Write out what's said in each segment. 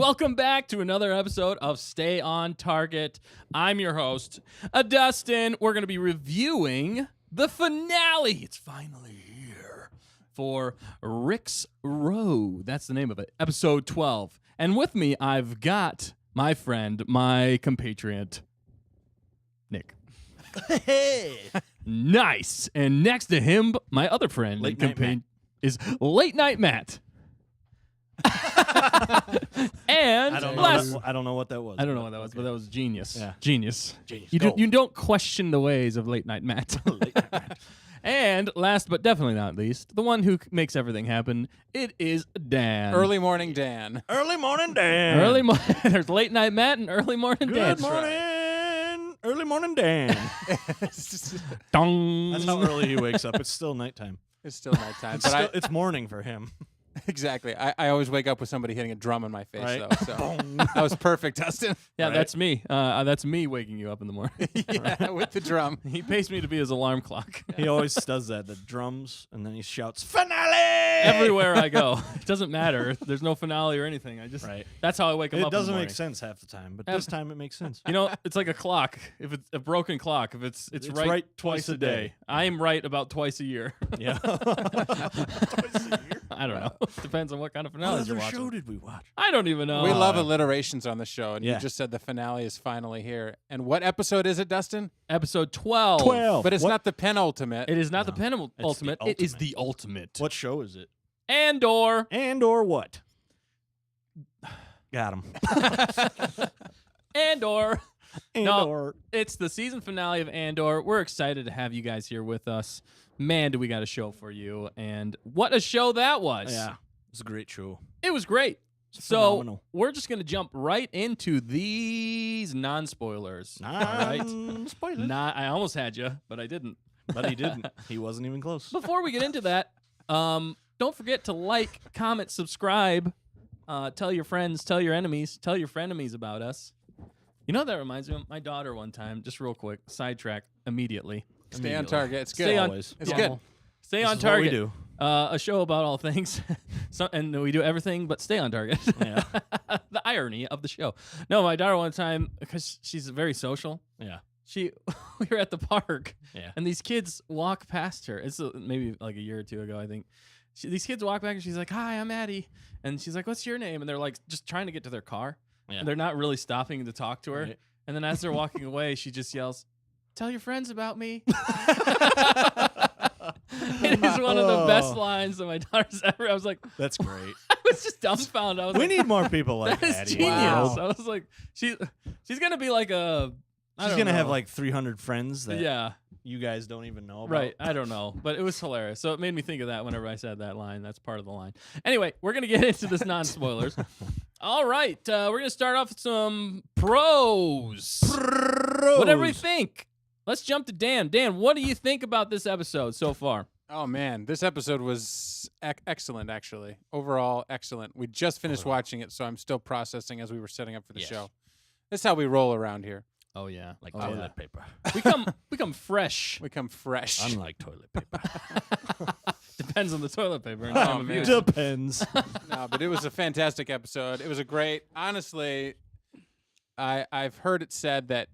Welcome back to another episode of Stay on Target. I'm your host, Dustin. We're going to be reviewing the finale. It's finally here for Rick's Row. That's the name of it. Episode 12. And with me, I've got my friend, my compatriot, Nick. Hey! Nice. And next to him, my other friend Late and Night Matt. is Late Night Matt. And I don't know. last, I don't know what that was. I don't know what that was, but that was genius. Yeah. Genius. Genius. You don't question the ways of Late Night Matt. Late Night Matt. And last but definitely not least, the one who makes everything happen, it is Dan. Early morning Dan. Early morning, Dan. There's Late Night Matt and Early Morning Dan. Good morning. Early morning, Dan. Dong. That's how early he wakes up. It's still nighttime. It's still nighttime, It's, but still, it's morning for him. exactly. I always wake up with somebody hitting a drum in my face, Right. though. So that was perfect, Dustin. Yeah, Right. that's me. That's me waking you up in the morning. Yeah, with the drum. He pays me to be his alarm clock. He always does that. The drums, and then he shouts, "Finale!" Everywhere I go. It doesn't matter. There's no finale or anything. Right. That's how I wake him It up in the doesn't morning. make sense half the time, but Have- this time it makes sense. You know, it's like a clock. If it's a broken clock, if it's right twice a day. I am right about twice a year. Yeah. Twice a year. I don't know. Depends on what kind of What finales you're other watching. show did we watch? I don't even know. We love alliterations on the show, and Yeah. you just said the finale is finally here. And what episode is it, Dustin? Episode 12. 12. But it's What? not the penultimate. It is not No, the penultimate. the It is ultimate. the ultimate. What show is it? Andor. And or what? Got him. Andor. And No. or It's the season finale of Andor. We're excited to have you guys here with us. Man, do we got a show for you. And what a show that was. yeah, it's a great show. It was great. It's So phenomenal. we're just going to jump right into these non-spoilers. All right. Spoilers. I almost had you, but I didn't. But he didn't. He wasn't even close. Before we get into that, don't forget to like, comment, subscribe, tell your friends, tell your enemies, tell your frenemies about us. You know what that reminds me of? My daughter one time, just real quick, sidetrack immediately. Stay on target. It's good. Stay on- Always. It's Yeah. good. Stay This on is what we target. do. A show about all things, and we do everything but stay on target. Yeah. The irony of the show. No, my daughter one time, because she's very social. Yeah. We were at the park, Yeah. and these kids walk past her. It's maybe like a year or two ago, I think. These kids walk back, and she's like, "Hi, I'm Addie," and she's like, "What's your name?" And they're like, just trying to get to their car, Yeah. and they're not really stopping to talk to her. Right. And then as they're walking away, she just yells, "Tell your friends about me." It is one of the best lines that my daughter's ever. I was like, That's great. I was just dumbfounded. I was We like, need more people like that is Addie. genius. Wow. I was like, she's gonna be like a. I She's don't gonna have know. like 300 friends that Yeah, you guys don't even know about. right. I don't know, but it was hilarious. So it made me think of that whenever I said that line. That's part of the line. Anyway, we're gonna get into this non-spoilers. All right, we're gonna start off with some pros. Whatever we think. Let's jump to Dan. Dan, what do you think about this episode so far? Oh, man. This episode was excellent, actually. Overall, excellent. We just finished watching it, so I'm still processing as we were setting up for the Yes. show. This is how we roll around here. Oh yeah, Like oh, toilet yeah. paper. We come fresh. We come fresh. Unlike toilet paper. Depends on the toilet paper and Oh, time of man. use. Depends. No, but it was a fantastic episode. It was a great. Honestly, I've heard it said that,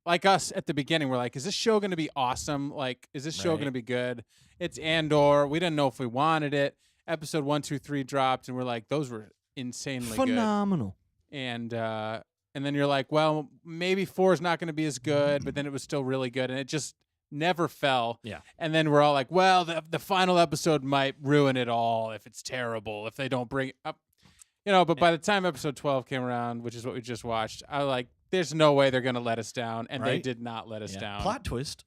like us at the beginning, we're like, is this show going to be awesome? Like, is this show Right. going to be good? It's Andor. We didn't know if we wanted it. Episode 1, 2, 3 dropped, and we're like, those were insanely good. Phenomenal. And then you're like, well, maybe 4 is not going to be as good, but then it was still really good, and it just never fell. Yeah. And then we're all like, well, the final episode might ruin it all if it's terrible, if they don't bring it up. You know, but by the time episode 12 came around, which is what we just watched, I was like, there's no way they're going to let us down, and they Right. did not let us Yeah. down. Plot twist.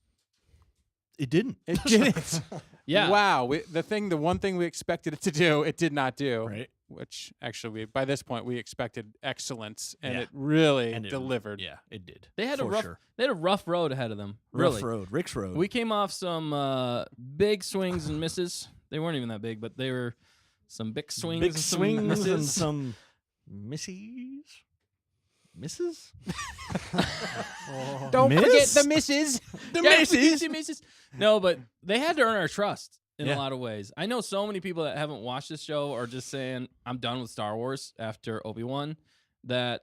It didn't. It didn't. Yeah. Wow. The one thing we expected it to do, it did not do. Right. Which actually, by this point, we expected excellence, and Yeah. it really And it- delivered. Yeah, it did. They had For a rough road ahead of them. Rough Really. road. Rick's road. We came off some big swings and misses. They weren't even that big, but they were some big swings Big and some swings misses. and some missies. Misses? Don't Miss? forget the misses. The Yeah, misses. misses. No, but they had to earn our trust in Yeah. a lot of ways. I know so many people that haven't watched this show are just saying, I'm done with Star Wars after Obi-Wan. that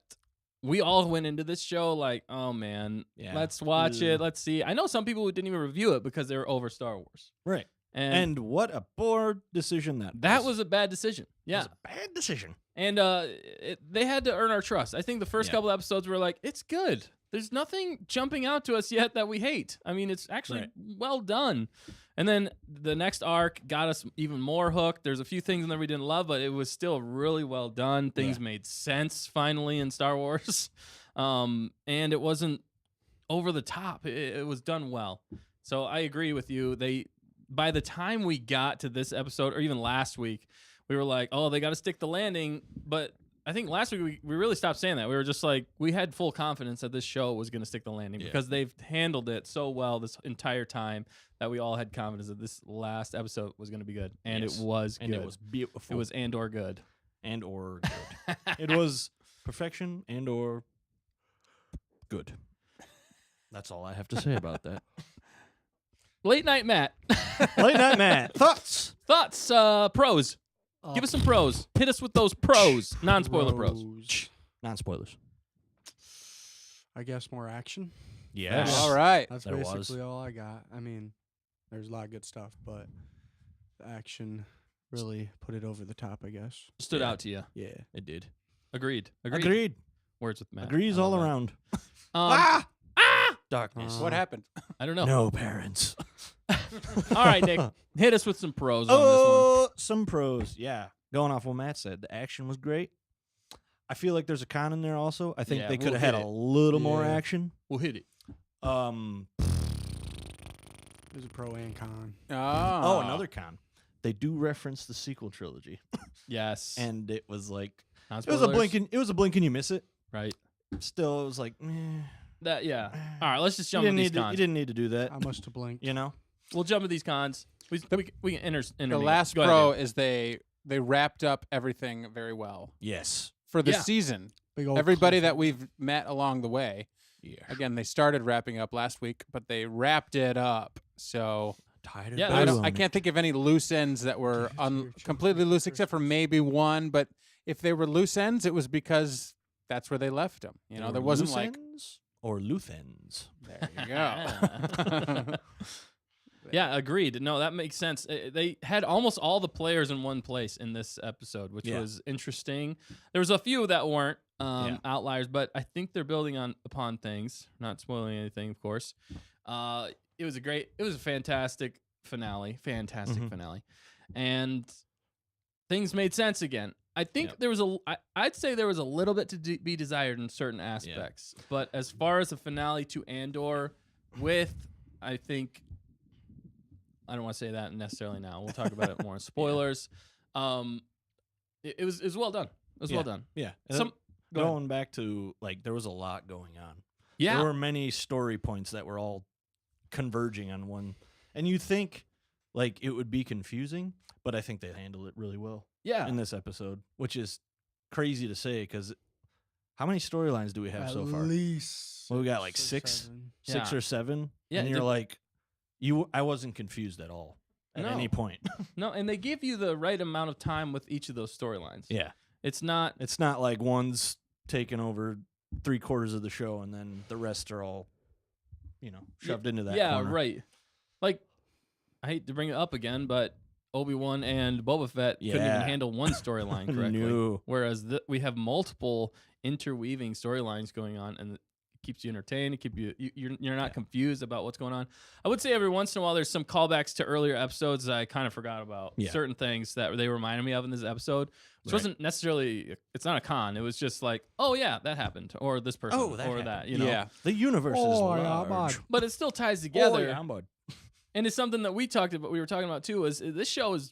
we all went into this show like, oh man, let's watch it. Let's see. I know some people who didn't even review it because they were over Star Wars. Right. And what a poor decision that was a bad decision. Yeah. That was a bad decision. And they had to earn our trust. I think the first couple episodes were like, it's good. There's nothing jumping out to us yet that we hate. I mean, it's actually well done. And then the next arc got us even more hooked. There's a few things in there we didn't love, but it was still really well done. Things made sense finally in Star Wars. And it wasn't over the top. It was done well. So I agree with you. By the time we got to this episode, or even last week, we were like, oh, they got to stick the landing. But I think last week we really stopped saying that. We were just like, we had full confidence that this show was going to stick the landing because they've handled it so well this entire time that we all had confidence that this last episode was going to be good. And it was good. And it was beautiful. It was Andor good. And/or good. It was perfection and/or good. That's all I have to say about that. Late Night Matt. Late Night Matt. Thoughts? Pros. Give us some pros. Hit us with those pros. Non-spoiler pros. Non-spoilers. I guess more action. Yes. All right. That's basically all I got. I mean, there's a lot of good stuff, but the action really put it over the top, I guess. Stood out to you. Yeah. It did. Agreed. Words with Matt. Agrees all around. Darkness. What happened? I don't know. No parents. All right, Nick. Hit us with some pros on this one. Some pros. Yeah. Going off what Matt said, the action was great. I feel like there's a con in there also. I think they could have had a little more action. We'll hit it. There's a pro and con. Oh, another con. They do reference the sequel trilogy. Yes. And it was like it was a blink and you miss it. Right. Still, it was like that. Yeah. All right. Let's just jump into these cons. You didn't need to do that. I must have blinked. You know. We'll jump into these cons. We can enter. The last pro is they wrapped up everything very well. Yes. For the season, everybody that we've met along the way. Yeah. Again, they started wrapping up last week, but they wrapped it up. So I can't think of any loose ends that were completely loose, except for maybe one. But if they were loose ends, it was because that's where they left them. You know, there wasn't like or Luthens. There you go. Yeah, agreed. No, that makes sense. They had almost all the players in one place in this episode, which was interesting. There was a few that weren't outliers, but I think they're building upon things. Not spoiling anything, of course. It was a fantastic finale. Finale. And things made sense again. I think I'd say there was a little bit to be desired in certain aspects. Yeah. But as far as a finale to Andor I think, I don't want to say that necessarily now. We'll talk about it more in spoilers. It was well done. It was well done. Yeah. Going back to, like, there was a lot going on. Yeah. There were many story points that were all converging on one. And you think, like, it would be confusing, but I think they handled it really well. Yeah. In this episode, which is crazy to say because how many storylines do we have so far? At least. Well, we got like six or seven. Yeah. And you're like, I wasn't confused at all at any point. No, and they give you the right amount of time with each of those storylines. Yeah. It's not like one's taken over 3/4 of the show and then the rest are all, shoved into that corner. Right. Like, I hate to bring it up again, but Obi-Wan and Boba Fett couldn't even handle one storyline correctly. No. Whereas we have multiple interweaving storylines going on, and it keeps you entertained. You're not confused about what's going on. I would say every once in a while there's some callbacks to earlier episodes that I kind of forgot about. Yeah. Certain things that they reminded me of in this episode, which wasn't necessarily. It's not a con. It was just like, oh yeah, that happened, or this person, or happened. that. You know, yeah. The universe is large. But it still ties together. Oh, yeah, bud. And it's something that we were talking about too, is this show is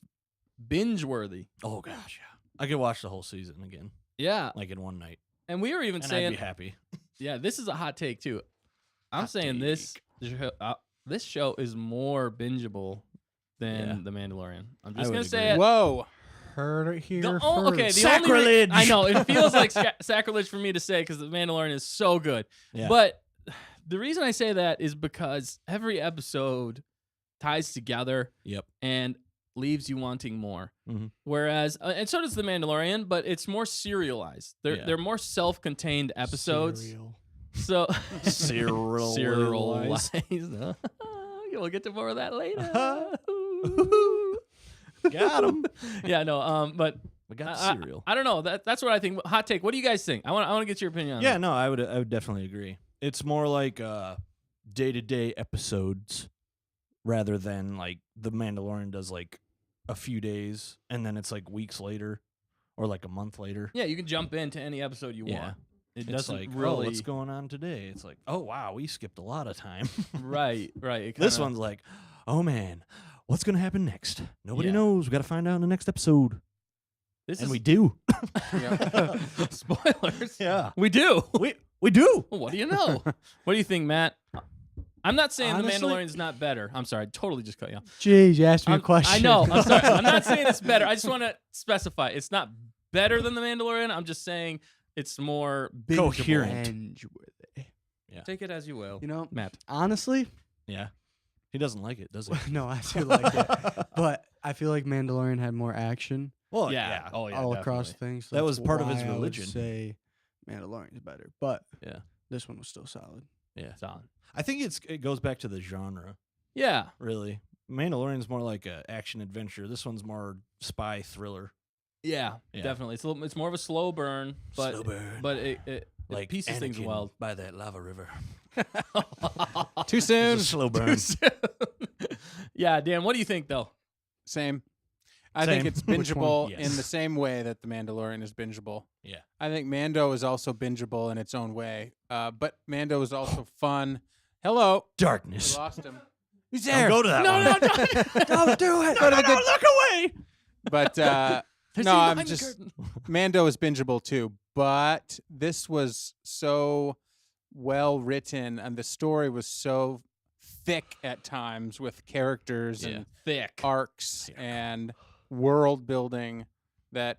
binge worthy. Oh gosh, yeah. I could watch the whole season again. Yeah. Like in one night. And we were even saying, I'd be happy. Yeah, this is a hot take too. I'm saying this show is more bingeable than The Mandalorian. I'm just gonna say it. Whoa. Heard it here first. Okay, sacrilege. I know it feels like sacrilege for me to say because The Mandalorian is so good. Yeah. But the reason I say that is because every episode ties together. Yep. And leaves you wanting more. Mhm. Whereas, and so does The Mandalorian, but it's more serialized. They're more self-contained episodes. Cereal. So Cyril. serialized. We'll get to more of that later. Got him. Yeah, no. But We got I, cereal. I don't know. That's what I think. Hot take. What do you guys think? I want to get your opinion on Yeah, that. no, I would definitely agree. It's more like day-to-day episodes rather than like The Mandalorian does like a few days and then it's like weeks later or like a month later. Yeah, you can jump into any episode you Yeah. want. It It's doesn't like, really. oh, what's going on today? It's like, oh wow, we skipped a lot of time. Right. It This kinda- one's like, oh man, what's gonna happen next? Nobody Yeah. knows. We gotta find out in the next episode, This and is we do. spoilers. Yeah, We do. we do. Well, what do you know? What do you think, Matt? I'm not saying Honestly- The Mandalorian's not better. I'm sorry. I totally just cut you off. Jeez, you asked me a question. I know. I'm sorry. I'm not saying it's better. I just want to specify. It's not better than The Mandalorian. I'm just saying it's more bingeable. Coherent. Binge-worthy. Take it as you will. You know, Matt. honestly, Yeah, he doesn't like it, does he? no, I do like it. But I feel like Mandalorian had more action Well, Yeah. Oh, yeah. all across definitely. things. So That that's was part of his why I would religion. say Mandalorian's better, but Yeah. this one was still solid. Yeah. Solid. I think it goes back to the genre. Yeah. Really, Mandalorian's more like a action adventure. This one's more spy thriller. Yeah. Yeah. Definitely. It's more of a slow burn, but Slow burn. but it like pieces things Anakin well. by that lava river. Too soon. It's a slow burn. Yeah, Dan. What do you think though? Same. I think Same. it's Which one? bingeable Yes. in the same way that The Mandalorian is bingeable. Yeah. I think Mando is also bingeable in its own way. But Mando is also fun. Hello. We Darkness. lost him. He's there. Don't go to that No, one. no, don't. Don't do it. Go to the good- look away. But I see no, I'm behind the just curtain. Mando is bingeable too. But this was so well written and the story was so thick at times with characters and thick. arcs and world building that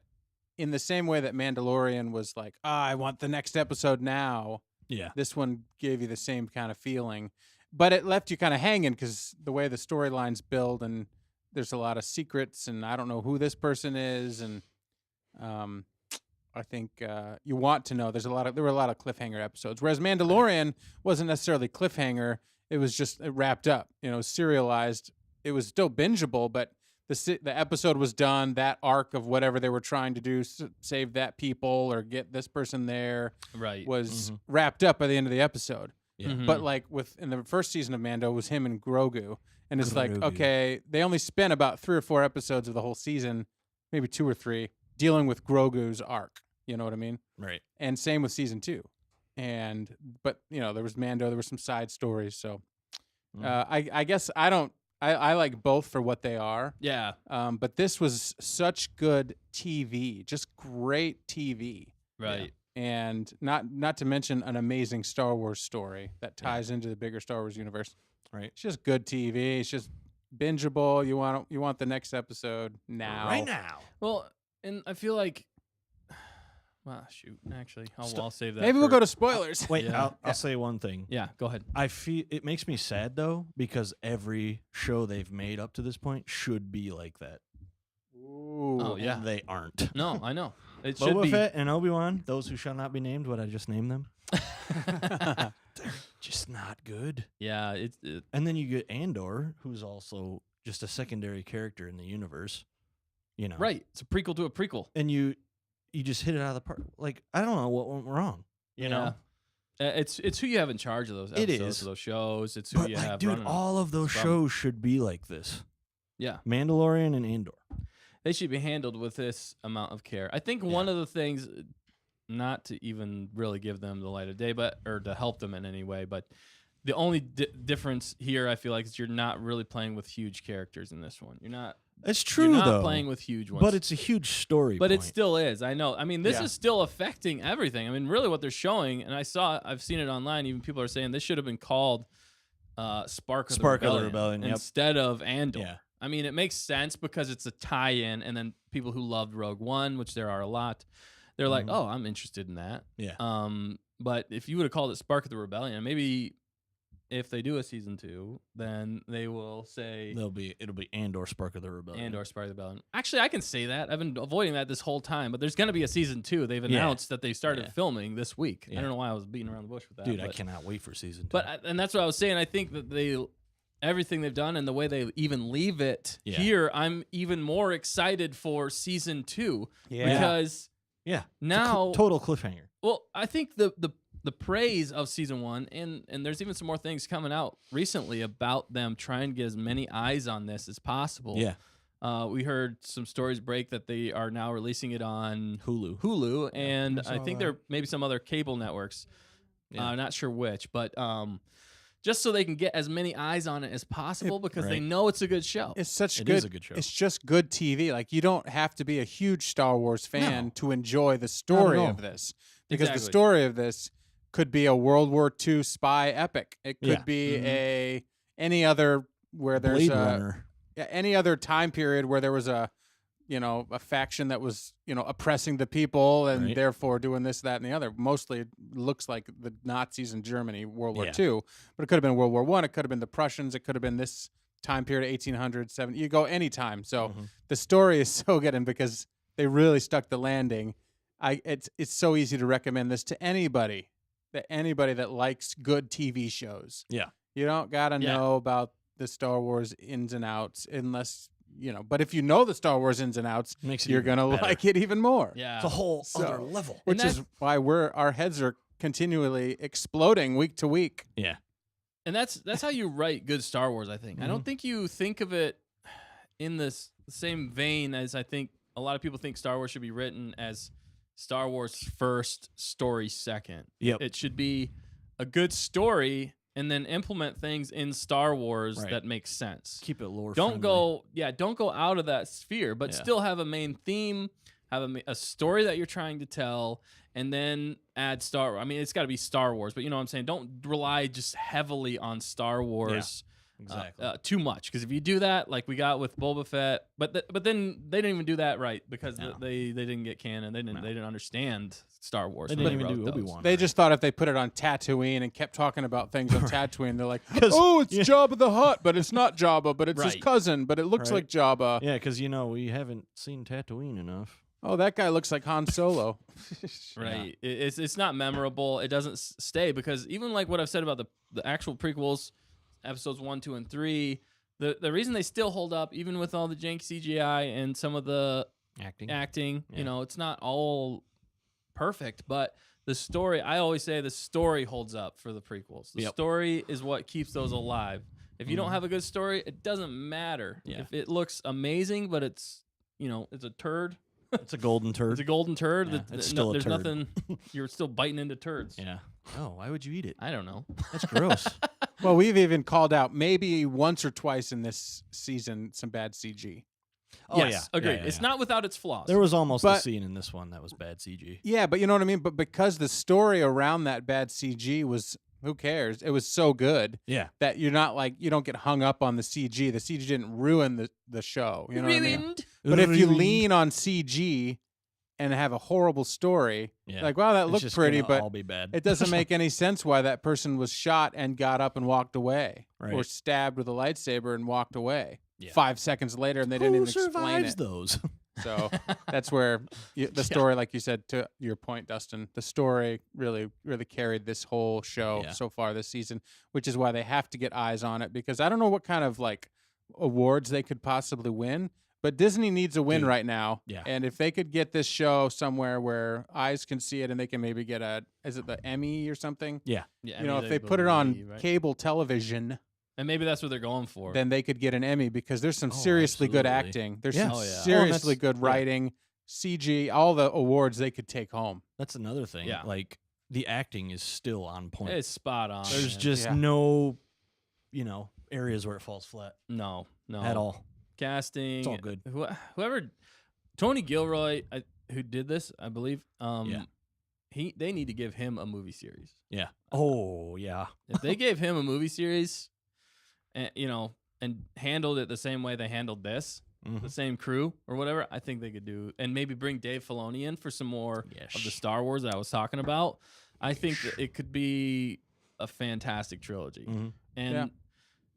in the same way that Mandalorian was like, I want the next episode now, Yeah. this one gave you the same kind of feeling. But it left you kind of hanging because the way the storylines build and there's a lot of secrets and I don't know who this person is. And I think you want to know. There were a lot of cliffhanger episodes, whereas Mandalorian wasn't necessarily cliffhanger. It was just wrapped up, serialized. It was still bingeable, but the episode was done. That arc of whatever they were trying to do, save that people or get this person there, Right. was wrapped up by the end of the episode. Yeah. Mhm. But like in the first season of Mando was him and Grogu, and it's like, Grogu. okay, they only spent about 3 or 4 episodes of the whole season, maybe 2 or 3, dealing with Grogu's arc. You know what I mean? Right. And same with season 2. But there was Mando, there were some side stories. So I guess I like both for what they are. Yeah. But this was such good TV, just great TV. Right. And not to mention an amazing Star Wars story that ties into the bigger Star Wars universe. Right. It's just good TV. It's just bingeable. You want the next episode now. Right now. Well, and I feel like, well, shoot. Actually, I'll save that. Maybe we'll for- go to spoilers. Wait, Yeah. I'll say one thing. Yeah. Go ahead. I feel it makes me sad though because every show they've made up to this point should be like that. Ooh. Oh, yeah. And they aren't. No, I know. It should Boba be. Fett and Obi-Wan, those who shall not be named, what I just named them, just not good. Yeah. And then you get Andor, who's also just a secondary character in the universe. Right. It's a prequel to a prequel. And you just hit it out of the park. Like, I don't know what went wrong. You know? It's who you have in charge of those It episodes, is. of those shows. It's who But you like, have dude, running. all of those From- shows should be like this. Yeah. Mandalorian and Andor. They should be handled with this amount of care. I think one of the things, not to even really give them the light of day, or to help them in any way, but the only difference here, I feel like, is you're not really playing with huge characters in this one. You're not. It's true, You're not though. playing with huge ones. But it's a huge story. But it point. still is. I know. I mean, this Yeah. is still affecting everything. I mean, really, what they're showing, and I've seen it online. Even people are saying this should have been called Spark of the Rebellion yep. instead of Andor. Yeah. I mean, it makes sense because it's a tie-in, and then people who loved Rogue One, which there are a lot, they're like, Mhm. "Oh, I'm interested in that." Yeah. But if you would have called it Spark of the Rebellion, maybe if they do a season 2, then they will say it'll be Andor Spark of the Rebellion. Andor Spark of the Rebellion. Actually, I can say that. I've been avoiding that this whole time, but there's going to be a season 2. They've announced that they started filming this week. I don't know why I was beating around the bush with that. Dude, I cannot wait for season 2. But and that's what I was saying. I think that everything they've done and the way they even leave it here, I'm even more excited for season 2 because now total cliffhanger. Well, I think the praise of season 1, and there's even some more things coming out recently about them trying to get as many eyes on this as possible. Yeah. We heard some stories break that they are now releasing it on Hulu, and I I think saw there may be some other cable networks. Yeah. Not sure which, but just so they can get as many eyes on it as possible because they know it's a good show. It's such It good. is a good show. It's just good TV. Like you don't have to be a huge Star Wars fan No. to enjoy the Not story at of all. this, because the Exactly. story of this could be a World War II spy epic. It could Yeah. be any other where there's Blade a Runner. any other time period where there was a faction that was oppressing the people and Right. therefore doing this, that, and the other. Mostly it looks like the Nazis in Germany, World War Yeah. II, but it could have been World War I. It could have been the Prussians. It could have been this time period, 1800s, 70. You go anytime. So the story is so good, and because they really stuck the landing, it's so easy to recommend this to anybody that likes good TV shows. Yeah. You don't gotta Yeah. know about the Star Wars ins and outs unless but if you know the Star Wars ins and outs, Makes it you're even gonna better. like it even more. Yeah. It's a whole So- other level. Which And is why our heads are continually exploding week to week. Yeah. And that's how you write good Star Wars, I think. I don't Mhm. think you think of it in this same vein as I think a lot of people think Star Wars should be written as Star Wars first, story second. Yep. It should be a good story and then implement things in Star Wars Right. that make sense. Keep it lore Don't go out of that sphere, but Yeah. still have a main theme, have a story that you're trying to tell, and then add Star. I mean, it's got to be Star Wars, but you know what I'm saying. Don't rely just heavily on Star Wars. Exactly. Too much, because if you do that, like we got with Boba Fett, but then they didn't even do that right because No. they didn't get canon. They didn't understand Star Wars. They when didn't even wrote do those. Obi-Wan. They just thought if they put it on Tatooine and kept talking about things on Tatooine, they're like, 'Cause- oh, it's yeah. Jabba the Hutt, but it's not Jabba, but it's his Right. cousin, but it looks Right. like Jabba. Yeah, because we haven't seen Tatooine enough. Oh, that guy looks like Han Solo. Right. It's not memorable. It doesn't stay because even like what I've said about the actual prequels, episodes 1, 2, and 3, the reason they still hold up, even with all the janky CGI and some of the acting, Yeah. it's not all perfect, but the story, I always say the story holds up for the prequels. The Yep. story is what keeps those alive. If you don't have a good story, it doesn't matter. Yeah. If it looks amazing, but it's a turd. It's a golden turd. It's a golden turd. Yeah, it's still a there's turd. nothing. You're still biting into turds. Yeah. Oh, why would you eat it? I don't know. That's gross. Well, we've even called out maybe once or twice in this season some bad CG. Oh, yes, yeah. agreed. Yeah, yeah, It's yeah. not without its flaws. There was almost a But- scene in this one that was bad CG. Yeah, but you know what I mean? But because the story around that bad CG was, who cares? It was so good Yeah. that you're not like, you don't get hung up on the CG. The CG didn't ruin the show. You know what I mean? Ruined. But if you lean on CG and have a horrible story, Yeah. like, wow, that It's looked just pretty, gonna but all be bad. it doesn't make any sense why that person was shot and got up and walked away, or Right. stabbed with a lightsaber and walked away. Yeah. 5 seconds later, and they didn't Who even explain survives it. those? So that's where the story, like you said, to your point, Dustin, the story really, really carried this whole show Yeah. so far this season, which is why they have to get eyes on it, because I don't know what kind of like awards they could possibly win, but Disney needs a win Dude. right now. Yeah. And if they could get this show somewhere where eyes can see it and they can maybe get is it the Emmy or something? Yeah, You know, if they put it on believe, right? cable television, and maybe that's what they're going for. then they could get an Emmy, because there's some Oh, seriously good absolutely. acting. There's Yeah. some Oh, yeah. Oh, and seriously that's- good yeah. writing, CG, all the awards they could take home. That's another thing. Yeah. Like the acting is still on point. It's spot on. There's man. just Yeah. no, areas where it falls flat no at all. casting. It's all good. Whoever, Tony Gilroy, who did this, I believe. Yeah. They need to give him a movie series. Yeah. Oh yeah. If they gave him a movie series, and and handled it the same way they handled this, Mhm. the same crew or whatever, I think they could do, and maybe bring Dave Filoni in for some more of the Yes. Star Wars that I was talking about. I think that it could be a fantastic trilogy. Mhm. And Yeah.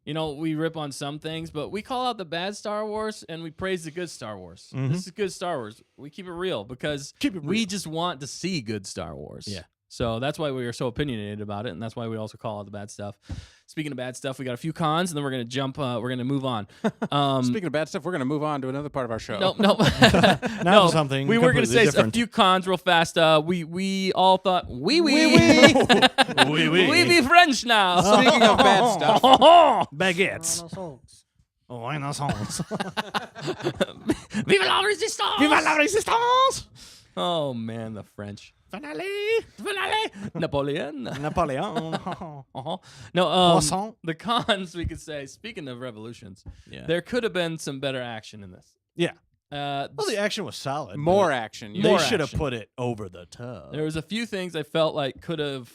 you know, we rip on some things, but we call out the bad Star Wars and we praise the good Star Wars. Mhm. This is good Star Wars. We keep it real because we just want to see good Star Wars. Yeah. So that's why we are so opinionated about it, and that's why we also call out the bad stuff. Speaking of bad stuff, we got a few cons, and then we're gonna jump. We're gonna move on. Speaking of bad stuff, we're going to move on to another part of our show. No, Now something We were gonna completely say different. a few cons real fast. We all thought we Oui, be French now. Speaking of bad stuff, Baguettes. Oh, Renaissance. Vive la résistance! Vive la résistance! Oh man, the French. Finale. Napoleon. Napoleon. Uh-huh. No, Croissant. the cons we could say. Speaking of revolutions, Yeah. there could have been some better action in this. Yeah. Uh, Well, the action was solid. but more action. They More should have action. put it over the top. there was a few things I felt like could have.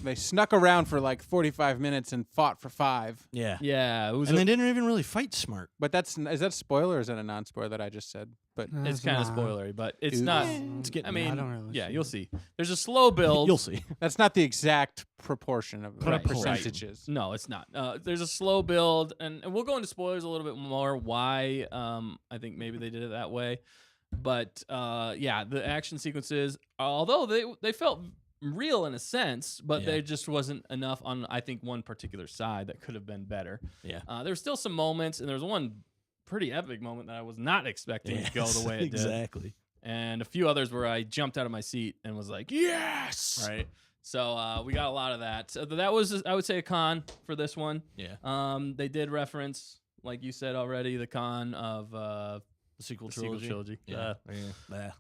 They snuck around for like 45 minutes and fought for 5. Yeah. Yeah, it was. And they didn't even really fight smart. But is that spoiler or is that a non-spoiler that I just said? But it's kind of spoilery, but it's Ooh. not. It's getting I mean, I don't really yeah, see you'll it. see. There's a slow build. You'll see. that's not the exact proportion of Right. percentages. No, it's not. There's a slow build, and we'll go into spoilers a little bit more. Why? I think maybe they did it that way, but yeah, the action sequences, although they felt real in a sense, but Yeah. there just wasn't enough on I think one particular side that could have been better. Yeah. There's still some moments, and there's one pretty epic moment that I was not expecting to go the way it did, Exactly. and a few others where I jumped out of my seat and was like, yes, Right. So we got a lot of that. So that was, I would say, a con for this one. Yeah. They did reference, like you said already, the con of The sequel the sequel trilogy. Yeah. Yeah.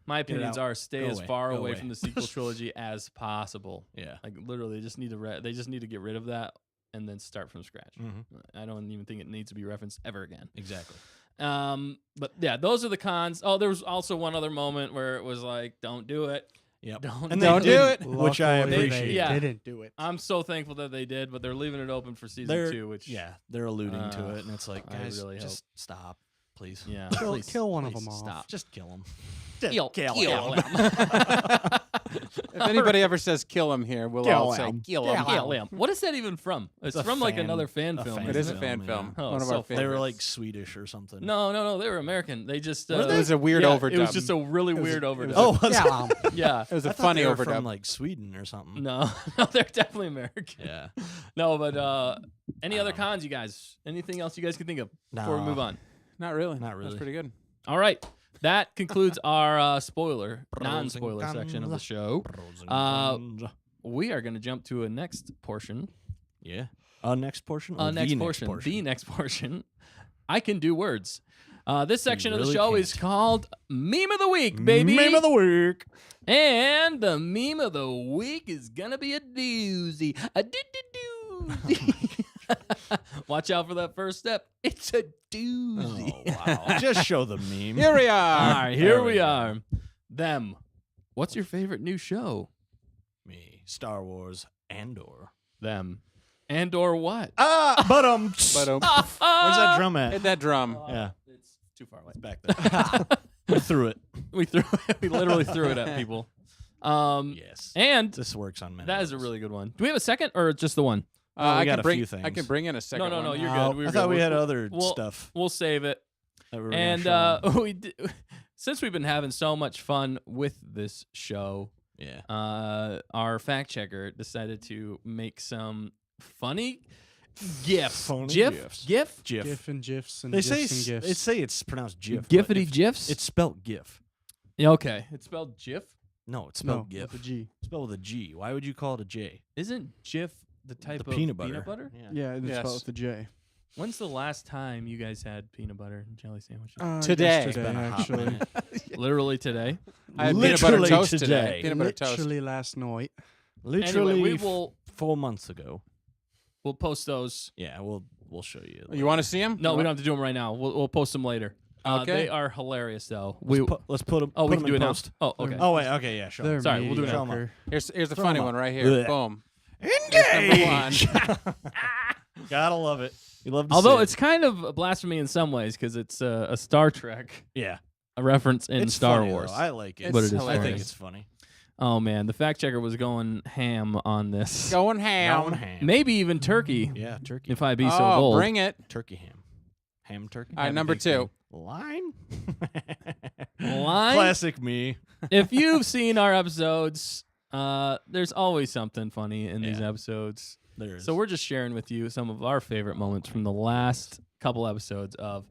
My Get it opinions out. are stay Go as away. far Go away away. from the sequel trilogy as possible. Yeah. Like literally, just need to they just need to get rid of that and then start from scratch. Mhm. I don't even think it needs to be referenced ever again. Exactly. But yeah, those are the cons. Oh, there was also one other moment where it was like, don't do it. Yep. Don't And do they Don't do didn't, it. which I Luckily, appreciate. They Yeah. didn't do it. I'm so thankful that they did, but they're leaving it open for season They're 2, which they're alluding to it, and it's like, I guys, really just stop, please. yeah, Kill- please, kill one of please them off. Stop. Just kill him. Kill him. If anybody ever says kill him here, we'll Kill all say him. kill him. Kill him. What is that even from? It's a from like fan- another fan a film. fan It is a isn't fan yeah. film. Oh, One of so our fun. They were favorites. like Swedish or something. No, they were American. They just It was a weird yeah, overdub. It was just a really weird it overdub. was Oh, was Yeah. it? yeah. It was I a thought funny they were overdub. from like Sweden or something. No, they're definitely American. Yeah. No, but any other cons, you guys? Anything else you guys can think of before we Nah. move on? Not really. Not That's really. pretty good. All right. That concludes our spoiler, Pros and non-spoiler section of the cons. show. Pros and Uh, cons. We are going to jump to a next portion. Yeah. Next portion. Or Next the portion. Next portion. The next portion. I can do words. This section of the really show is can't. called Meme of the Week, baby. Meme of the week. And the meme of the week is gonna be a doozy. A doozy. Watch out for that first step. It's a doozy. Oh, wow. Just show the meme. Here we All are. right, here There we we go. are. Them. What's your favorite new show? Me. Star Wars. Andor. Them. And/or what? But But Where's that drum at? hit that drum. Yeah. It's too far away. Back there. We threw it. We literally threw it at people. Yes. And This works on many that is a levels. really good one. Do we have a second or just the one? we I got can a bring. few I things. can bring in a second. No, one. you're No, good. We were I thought good. we had We'll- other we'll- stuff. We'll save it. That we were gonna And show. we since we've been having so much fun with this show, Yeah. our fact checker decided to make some funny gifs. Funny GIF? GIF. GIF and GIFs and They GIFs say and GIFs. they say it's pronounced GIF. but Giffity if- GIFs? It's spelled GIF. Yeah, okay. It's spelled GIF? No, it's no, spelled GIF. with a G. It's spelled with a G. Why would you call it a J? Isn't GIF the type The of peanut butter. Yeah, it's Yes. spelled with a J. When's the last time you guys had peanut butter and jelly sandwiches? Today. Yesterday, It's been a hot actually. minute. Literally today. I had peanut butter Literally toast today. today. Peanut butter toast. Literally last night. Literally, Anyway, we will 4 months ago. we'll post those. Yeah, we'll show you. You want to see him? No, we don't have to do them right now. We'll post them later. Okay. They are hilarious though. Let's put them. Oh, we put can 'em do in it now. post. Oh, okay. Oh wait, okay, yeah, sure. They're Sorry, we'll do it now. mediocre. Here's the Throw funny 'em one up. right here. Blech. Boom. Engage. Gotta love it. You love to Although see it. it's kind of a blasphemy in some ways because it's a Star Trek yeah, a reference in it's Star funny, Wars. though. I like it. But it is I think hilarious. it's funny. Oh man, the fact checker was going ham on this. Going ham. Going ham. Maybe even turkey, Yeah, turkey. if I be so Oh, bold. bring it. Turkey ham. Ham turkey. All right, number 2. Line. Line? Classic me. If you've seen our episodes, there's always something funny in these Yeah. episodes. There is. So we're just sharing with you some of our favorite moments from the last couple episodes of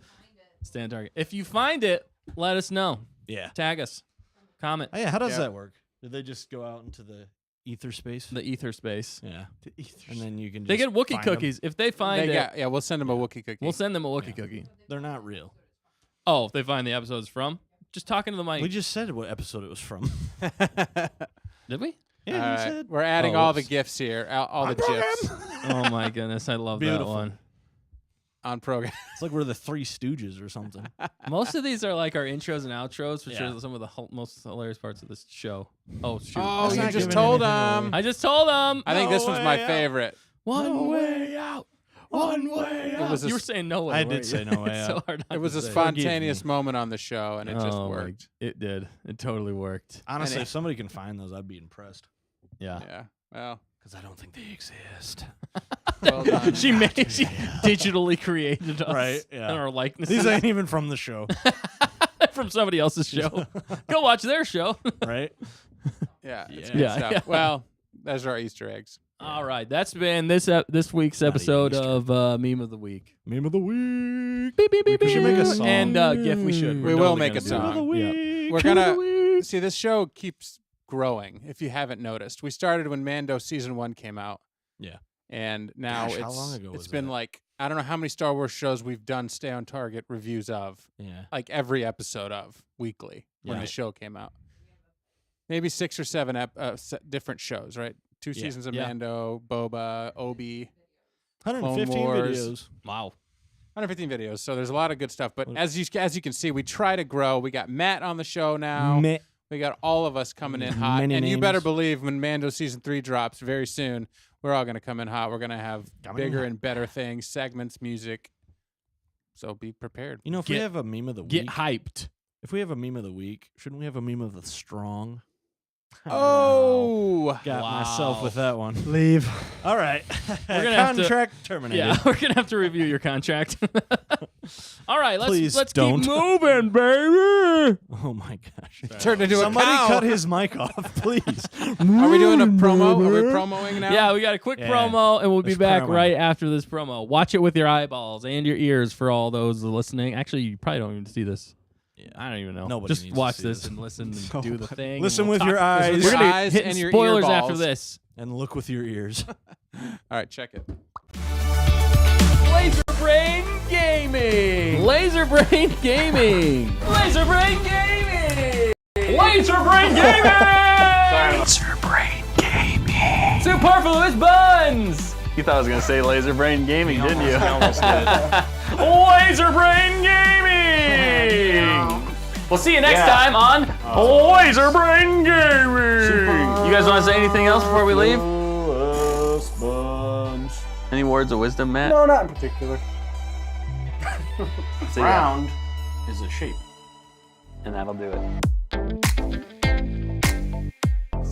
Stay on Target. If you find it, let us know. yeah. Tag us. Comment. Oh, yeah. How does Yeah. that work? Did they just go out into the ether space? The ether space. Yeah. And then you can. They just get Wookiee find 'em. cookies. If they find it, Yeah, we'll send them a Wookiee cookie. we'll send them a Wookiee cookie. They're not real. Oh, if they find the episodes from, just talking to the mic. We just said what episode it was from. Did we? Yeah, All you right, said. we're adding Oh, all the whoops. gifts here, all the gifs Oh my goodness, I love that Beautiful. one. on program. It's like we're the Three Stooges or something. Most of these are like our intros and outros, which Yeah. are some of the most hilarious parts of this show. Oh shoot! Oh, That's you not just giving told anything them. away. I just told them. I think No this one's my way out. favorite. One No way. out. One way It was a You were s- saying no way. I weren't did you? say no way It's so out. hard not It was to a say. spontaneous moment on the show, and it just Oh, my- worked. It did. It totally worked. Honestly, And if somebody can find those, I'd be impressed. Yeah. Yeah. Well, Because I don't think they exist. well done. she digitally created us, Right, yeah. and our likeness These ain't even from the show, from somebody else's show. Go watch their show. right? Yeah. It's Yeah. good Yeah, stuff. yeah. Well, those are our Easter eggs. All right, that's been this week's Not even episode Easter. of Meme of the Week. Meme of the week. Beep, beep, beep, We should make a beep. song. And GIF, we should. We We're will totally make gonna a do song. that. Meme of the Yeah. week. We're Meme of gonna- the week. See, this show keeps growing. If you haven't noticed, we started when Mando season 1 came out. Yeah. And now Gosh, how it's long ago it's was been that? like I don't know how many Star Wars shows we've done Stay on Target reviews of, Yeah. like every episode of weekly when the Right. show came out. Maybe 6 or 7 different shows, right? 2 Yeah. seasons of Yeah. Mando, Boba, Obi, 115 Wars. videos. Wow. 115 videos. So there's a lot of good stuff. But as you can see, we try to grow. We got Matt on the show now. We got all of us coming in hot. Many and you better names. believe when Mando season 3 drops very soon, we're all going to come in hot. We're going to have Coming in bigger hot. and better things, segments, music. So be prepared. You know, if we Get- have a meme of the Get week, hyped. if we have a meme of the week, shouldn't we have a meme of the strong? Oh, Got myself Wow. with that one. Leave. All right. We're gonna have to- Contract terminated. Yeah, we're gonna have to review your contract. All right, Please let's don't. keep moving, baby. Oh my gosh. turned into Somebody a cow. cut his mic off, please. Are we doing a promo? Are we promoing now? Yeah, we got a quick Yeah. promo, and we'll be Let's back promo. right after this promo. Watch it with your eyeballs and your ears for all those listening. Actually, you probably don't even see this. Yeah. I don't even know. Nobody Just needs to watch see this this. and listen and So do the thing. and Listen we'll with your talk- eyes Your We're gonna eyes be hitting and your spoilers ear after balls. this. and look with your ears. All right, check it. Laserbrain Gaming. Laserbrain Gaming. Laserbrain Gaming. Laserbrain Gaming. Laserbrain Gaming. Superfluous buns. You thought I was gonna say Laserbrain Gaming, didn't you? I almost did. Laserbrain Gaming. We'll see you next time on Laserbrain Gaming. You guys want to say anything else before we leave? Any words of wisdom, Matt? No, not in particular. See ya. Round is a shape. And that'll do it.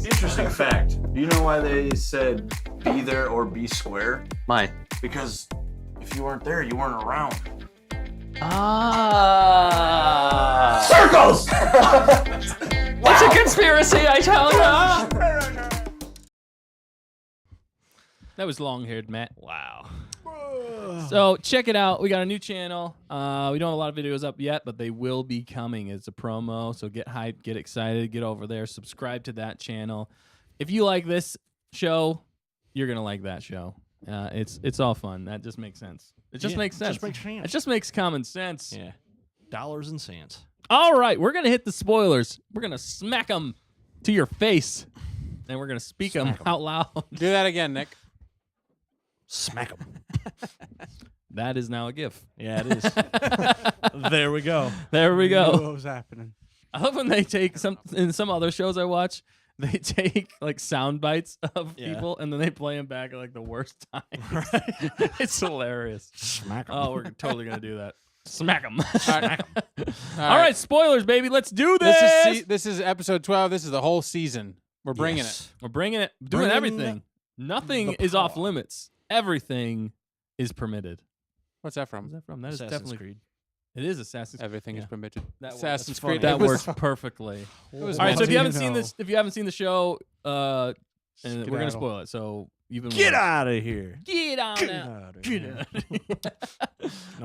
Interesting fact. Do you know why they said be there or be square? My. Because if you weren't there, you weren't around. Ah. Circles! It's a conspiracy, I tell you. That was long-haired Matt. Wow. So check it out. We got a new channel. We don't have a lot of videos up yet, but they will be coming. It's a promo, so get hyped, get excited, get over there, subscribe to that channel. If you like this show, you're gonna like that show. It's all fun. That just makes sense. It just Yeah, makes sense. just makes sense. It just makes common sense. Yeah. Dollars and cents. All right, we're gonna hit the spoilers. We're gonna smack them to your face, and we're gonna speak them Smack 'em. out loud. Do that again, Nick. Smack them. That is now a GIF. Yeah, it is. There we go. There we Knew go. what was happening. I love when they take in some other shows I watch, they take like sound bites of Yeah. people and then they play them back at like the worst time. It's hilarious. Smack them. Oh, we're totally gonna do that. Smack them. Smack 'em. All right, spoilers, baby. Let's do this. This is episode 12. This is the whole season. We're bringing Yes. We're bringing it, doing Bringing everything. Nothing the is off power. limits. Everything is permitted. it. What's that Where's from? that from? That is Assassin's definitely. Creed. It is Assassin's Creed. Everything is Yeah. permitted. That works. Assassin's That's funny. Creed. That it was- works perfectly. It was All right, so one- if you haven't you seen know. this, if you haven't seen the show, and we're gonna Skedaddle. spoil it. So you've been Get out of here. Get on Get out. out of Get here. out.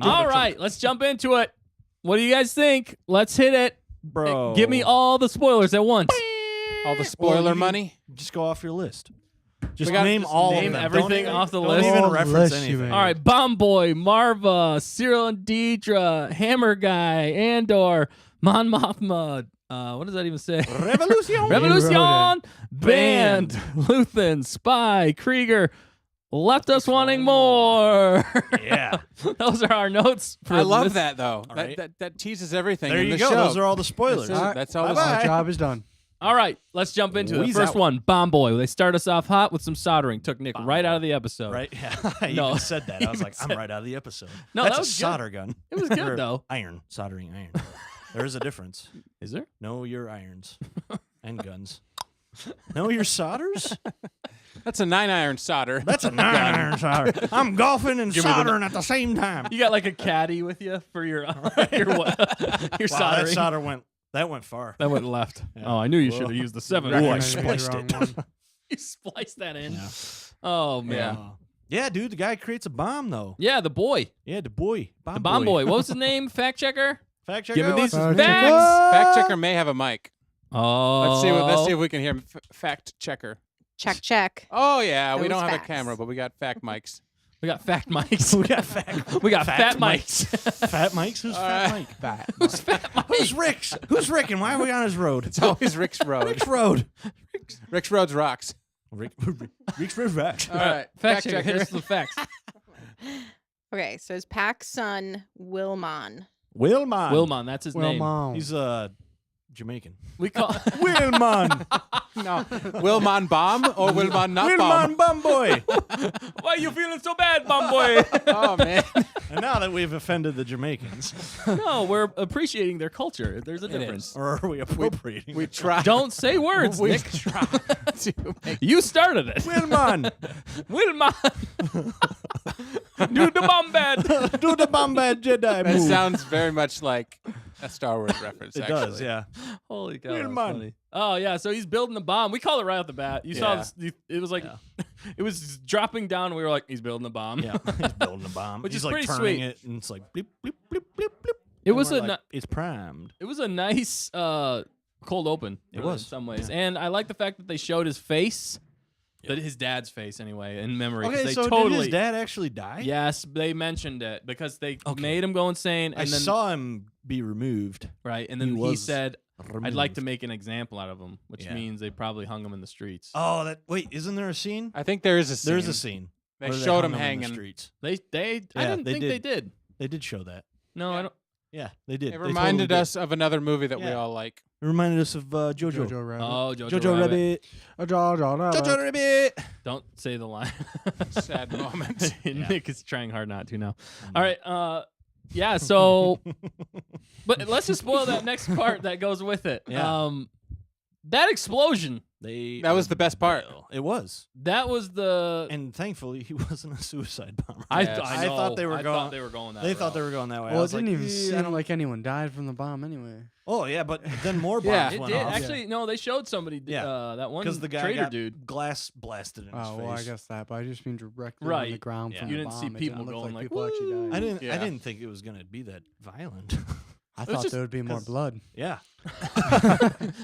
All right, let's jump into it. What do you guys think? Let's hit it. Bro. Give me all the spoilers at once. all the Well, spoiler you- money. Just go off your list. Just gotta name just all name of them. everything Don't even, off the don't list. even Oh, reference list you anything. made. All right, Bomb Boy, Marva, Syril and Dedra, Hammer Guy, Andor, Mon Mothma. What does that even say? Revolution. Revolution, Band, Luthen, Spy, Krieger. Left us wanting more. Yeah. Those are our notes. For I love this. that though. All That, right. that teases everything. There in you the go. Show. Those are all the spoilers. That's, it. That's all. Bye-bye. My job is done. All right, let's jump into it. Weeze First out. one, Bomb Boy. They start us off hot with some soldering. Took Nick right out of the episode. Right? Yeah. I No. even said that. I was Even like, I'm said- right out of the episode. No, That's that a was good. solder gun. It was good, Or though. Iron. Soldering iron. There is a difference. Is there? Know your irons and guns. Know your solders? That's a 9-iron solder. That's a 9-iron solder. I'm golfing and Give me the- soldering at the same time. You got like a caddy with you for your your Wow, that soldering. solder went far. That went left. Yeah. Oh, I knew you Whoa. should have used the 7. Ooh, I Recognized the spliced wrong it. one. You spliced that in. Yeah. Oh man. Yeah, dude, the guy creates a bomb though. Yeah, the boy, Yeah, the boy. the bomb boy. What was his name? Fact checker. Fact checker. Give me these Fact facts. checker. Fact checker may have a mic. Oh, Let's see if we can hear him. Fact checker. Check, check. Oh yeah, we Those don't have facts. a camera, but we got fact mics. we got fact mics. We got fact. We got Fact fat mics. Fat Mike's? Who's Fat Mike? Fat. Who's fat Mike? Who's Rick's? Who's Rick and why are we on his road? It's always Rick's Road. Rick's Road. Rick's Road's rocks. Rick's Road Fact. All right, Fact checker. Hit us with the facts. Okay, so his Pack's son, Wilmon. Wilmon. Wilmon, that's his Well, name. mom. He's Jamaican. We call Wilmon. No, Wilmon bomb or Wilmon not bomb? Wilmon Bumboy. Why are you feeling so bad, bum boy? Oh man, And now that we've offended the Jamaicans, No, we're appreciating their culture. There's a difference. or are we appropriating? we tried. Don't say words, we Nick. tried to make. You started it. Wilmon. Wilmon. Do the bomb bed. Do the Bombay Jedi That move. sounds very much like a Star Wars reference. It actually. does, yeah. Holy cow. That's Wilmon. funny. Oh, yeah. So he's building the bomb. We call it right off the bat. You saw Yeah. this. It was like, Yeah. it was dropping down. And we were like, he's building the bomb. Yeah, he's building a bomb. Which he's is like pretty turning sweet. it, and it's like bleep, bleep, bleep, bleep, bleep. It was And a we're ni- like, it's primed. It was a nice cold open. It really, was, in some ways, yeah. and I like the fact that they showed his face, that his dad's face anyway, in memory. 'cause Okay, they so totally. did his dad actually die? Yes, they mentioned it because they Okay. made him go insane, I and then saw him be removed. right, and then he he was said, "I'd like to removed. make an example out of him," which Yeah. means they probably hung him in the streets. Oh, that wait, isn't there a scene? I think there is a scene. There's a scene. They where showed hung him in the hanging. streets. I Yeah, didn't they think they did. They did show that. No, I don't. Yeah, they did. It They reminded totally us of another movie that we Yeah. all like. did. It reminded us of JoJo. Jojo Rabbit. Oh, Jojo, JoJo Rabbit. Rabbit. Jojo Rabbit. JoJo Rabbit. Don't say the line. Sad moment. Nick is trying hard not to now. All right. Yeah. So, but let's just spoil that next part that goes with it. Yeah. That explosion. That was the best part. It was, That was the. and thankfully he wasn't a suicide bomber. Yes. I know, thought they were I going. thought they were going that. They thought route. they were going that way. I Well, it was didn't like, even I seem don't- like anyone died from the bomb anyway. Oh yeah, but then more bombs Yeah. It went did off. actually. No, they showed somebody. Yeah. That one Because the guy traitor got dude. glass blasted in his Oh, face. well, I guess that, but I just mean directly on the Right. ground Yeah. from You the didn't bomb. see It didn't people look going like, people actually "Woo!" died. I Yeah. didn't think it was gonna be that violent. I was thought just- there would be more 'cause- blood. yeah.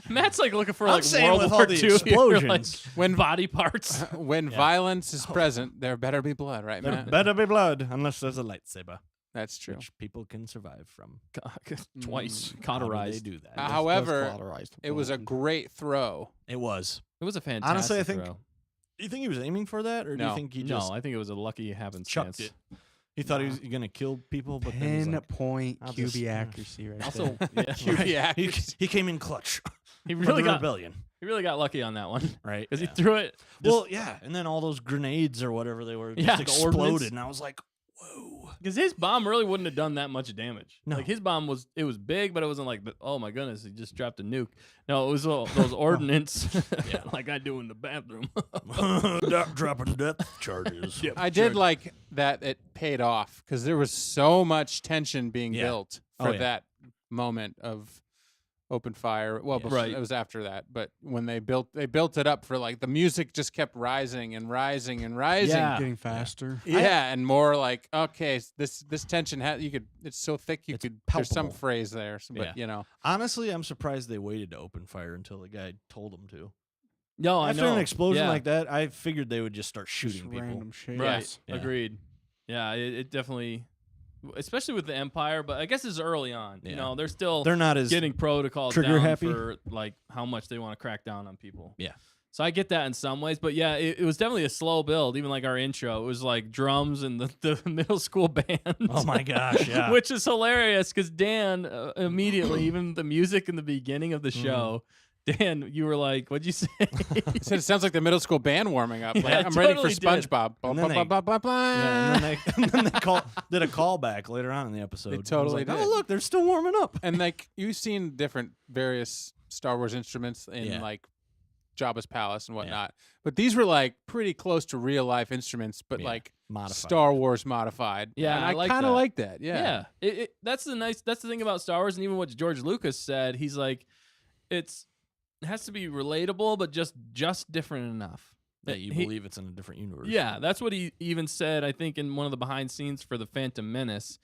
Matt's like looking for I'm like saying World with War all the II explosions. when body parts. When Yeah. violence is present, there better be blood, right, There man? better be blood unless there's a lightsaber, That's true. which people can survive from. Twice How do cauterized. they do that? However, it was a great throw. It was. It was a fantastic Honestly, I think. throw. Do you think he was aiming for that, or do No. you think he No, just I think it was a lucky happenstance. chucked it? He thought he was gonna kill people, but then he's like, Pinpoint I'll QB just- accuracy right Also, there. yeah, QB he, accuracy. he came in clutch. he for really the got rebellion, he really got lucky on that one right? because Yeah. he threw it. Well, yeah, and then all those grenades or whatever they were Yeah, just the ordnance. exploded, and I was like, Because his bomb really wouldn't have done that much damage. No. Like his bomb was big, but it wasn't like, oh my goodness, he just dropped a nuke. No, it was all those ordnance, like I do in the bathroom. Dropping death charges. Yep. I did like that it paid off because there was so much tension being built for that moment of open fire. Well, before, Right. it was after that, but when they built it up for like the music just kept rising and rising and rising. Yeah. Getting faster. Yeah, and more like okay, this tension it's so thick It's there's some palpable. phrase there, but Honestly, I'm surprised they waited to open fire until the guy told them to. No, I After know. an explosion Yeah. like that, I figured they would just start shooting Just people. random shit. Right. Yeah. Agreed. Yeah, it definitely, especially with the Empire, but I guess it's early on. You Yeah. know, they're still They're not as getting protocols trigger down happy. for like how much they want to crack down on people. Yeah. So I get that in some ways, but yeah, it was definitely a slow build. Even like our intro, it was like drums and the middle school band. Oh my gosh, yeah. Which is hilarious because Dan immediately, even the music in the beginning of the show, Dan, you were like, "What'd you say?" He said it sounds like the middle school band warming up. Yeah, Like, it I'm ready for totally did. SpongeBob. Blah, And then blah, they- blah, blah, blah. Yeah, and then they did a callback later on in the episode. They It was totally like, did. Oh, look, they're still warming up. And like you've seen different various Star Wars instruments in like Jabba's palace and whatnot, but these were like pretty close to real life instruments, but Yeah, like modified. Star Wars modified. Yeah, and I I like kind of that. like that. Yeah, Yeah. That's the thing about Star Wars, and even what George Lucas said. He's like, it has to be relatable, but just different enough That you He- believe it's in a different universe. Yeah, that's what he even said. I think in one of the behind scenes for the Phantom Menace,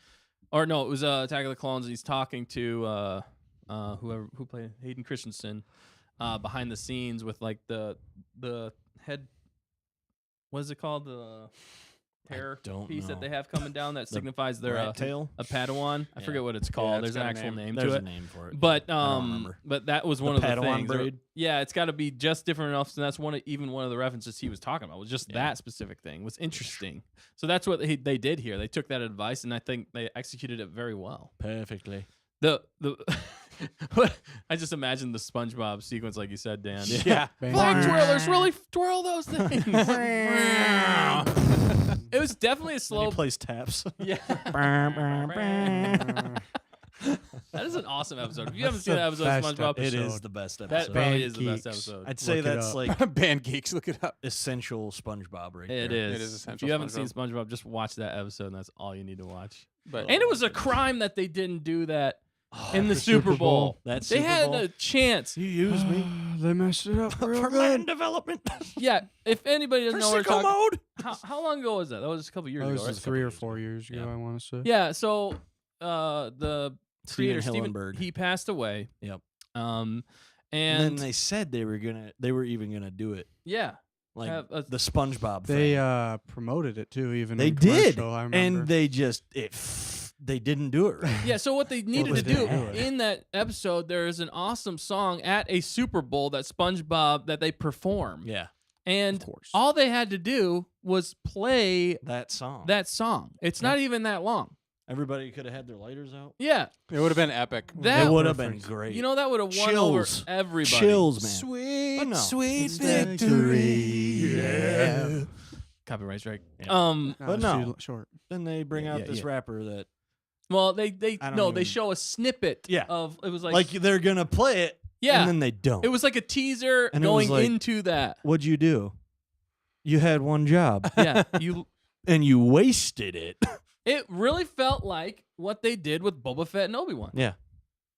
or no, it was Attack of the Clones. He's talking to who played Hayden Christensen behind the scenes with like the head. What is it called? The hair don't piece that know. they have coming down that signifies their Rat tail. a Padawan. I Yeah. forget what it's called. it's There's an got a actual name There's to a it. name for it. But I don't remember. but that was one The of the Padawan things. braid? Yeah, it's got to be just different enough. And that's even one of the references he was talking about was just Yeah. that specific thing was interesting. So that's what they did here. They took that advice and I think they executed it very well. Perfectly. The I just imagine the SpongeBob sequence, like you said, Dan. yeah. Flag twirlers really twirl those things. It was definitely a And slow. he plays taps. Yeah. That is an awesome episode. If you haven't That's seen that the episode of best SpongeBob, It episode. is the best that episode. probably is the best Geeks. episode. I'd say Look it that's up. like Band geeks, look it up. essential SpongeBob right It there. is. It is If essential you haven't SpongeBob. seen SpongeBob, just watch that episode, and that's all you need to watch. But And it was a crime that they didn't do that in the the Super Super Bowl. Bowl. That They Super had Bowl? a chance. You use me They messed it up real for good. land development. Yeah, if anybody doesn't For know what we're sicko talking, mode. how long ago was that? That was just a couple years That ago, was right? 3 or 4 years ago, Yeah. I want to say. Yeah. So the creator Steven Steven, Hillenburg. he passed away. Yep. And And then they said they were even gonna do it. yeah, Like have a- the SpongeBob They thing. promoted it too, even They in did. commercial, I remember. And they just they didn't do it right. yeah. So what they needed they to do didn't do it. in that episode, there is an awesome song at a Super Bowl that SpongeBob that they perform. Yeah. And Of course. all they had to do was play That song. that song. It's not even that long. Everybody could have had their lighters out. Yeah. it would have been epic. That it would have been perfect. great. You know, that would have won over Chills. everybody. Chills, man. Sweet, But no. sweet It's victory. Yeah. Copyright strike. Yeah. But But no, no. short. Then they bring Yeah, out yeah, this yeah. rapper that Well, they I don't no, even- they show a snippet Yeah. of it was like, like, they're gonna play it. yeah. And then they don't. It was like a teaser And it was going like- into that. What'd you do? You had one job Yeah. You and you wasted it. it really felt like what they did with Boba Fett and Obi-Wan. Yeah.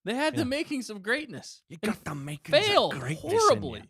They had the Yeah. makings of greatness. You and got the makings of failed greatness in you. horribly.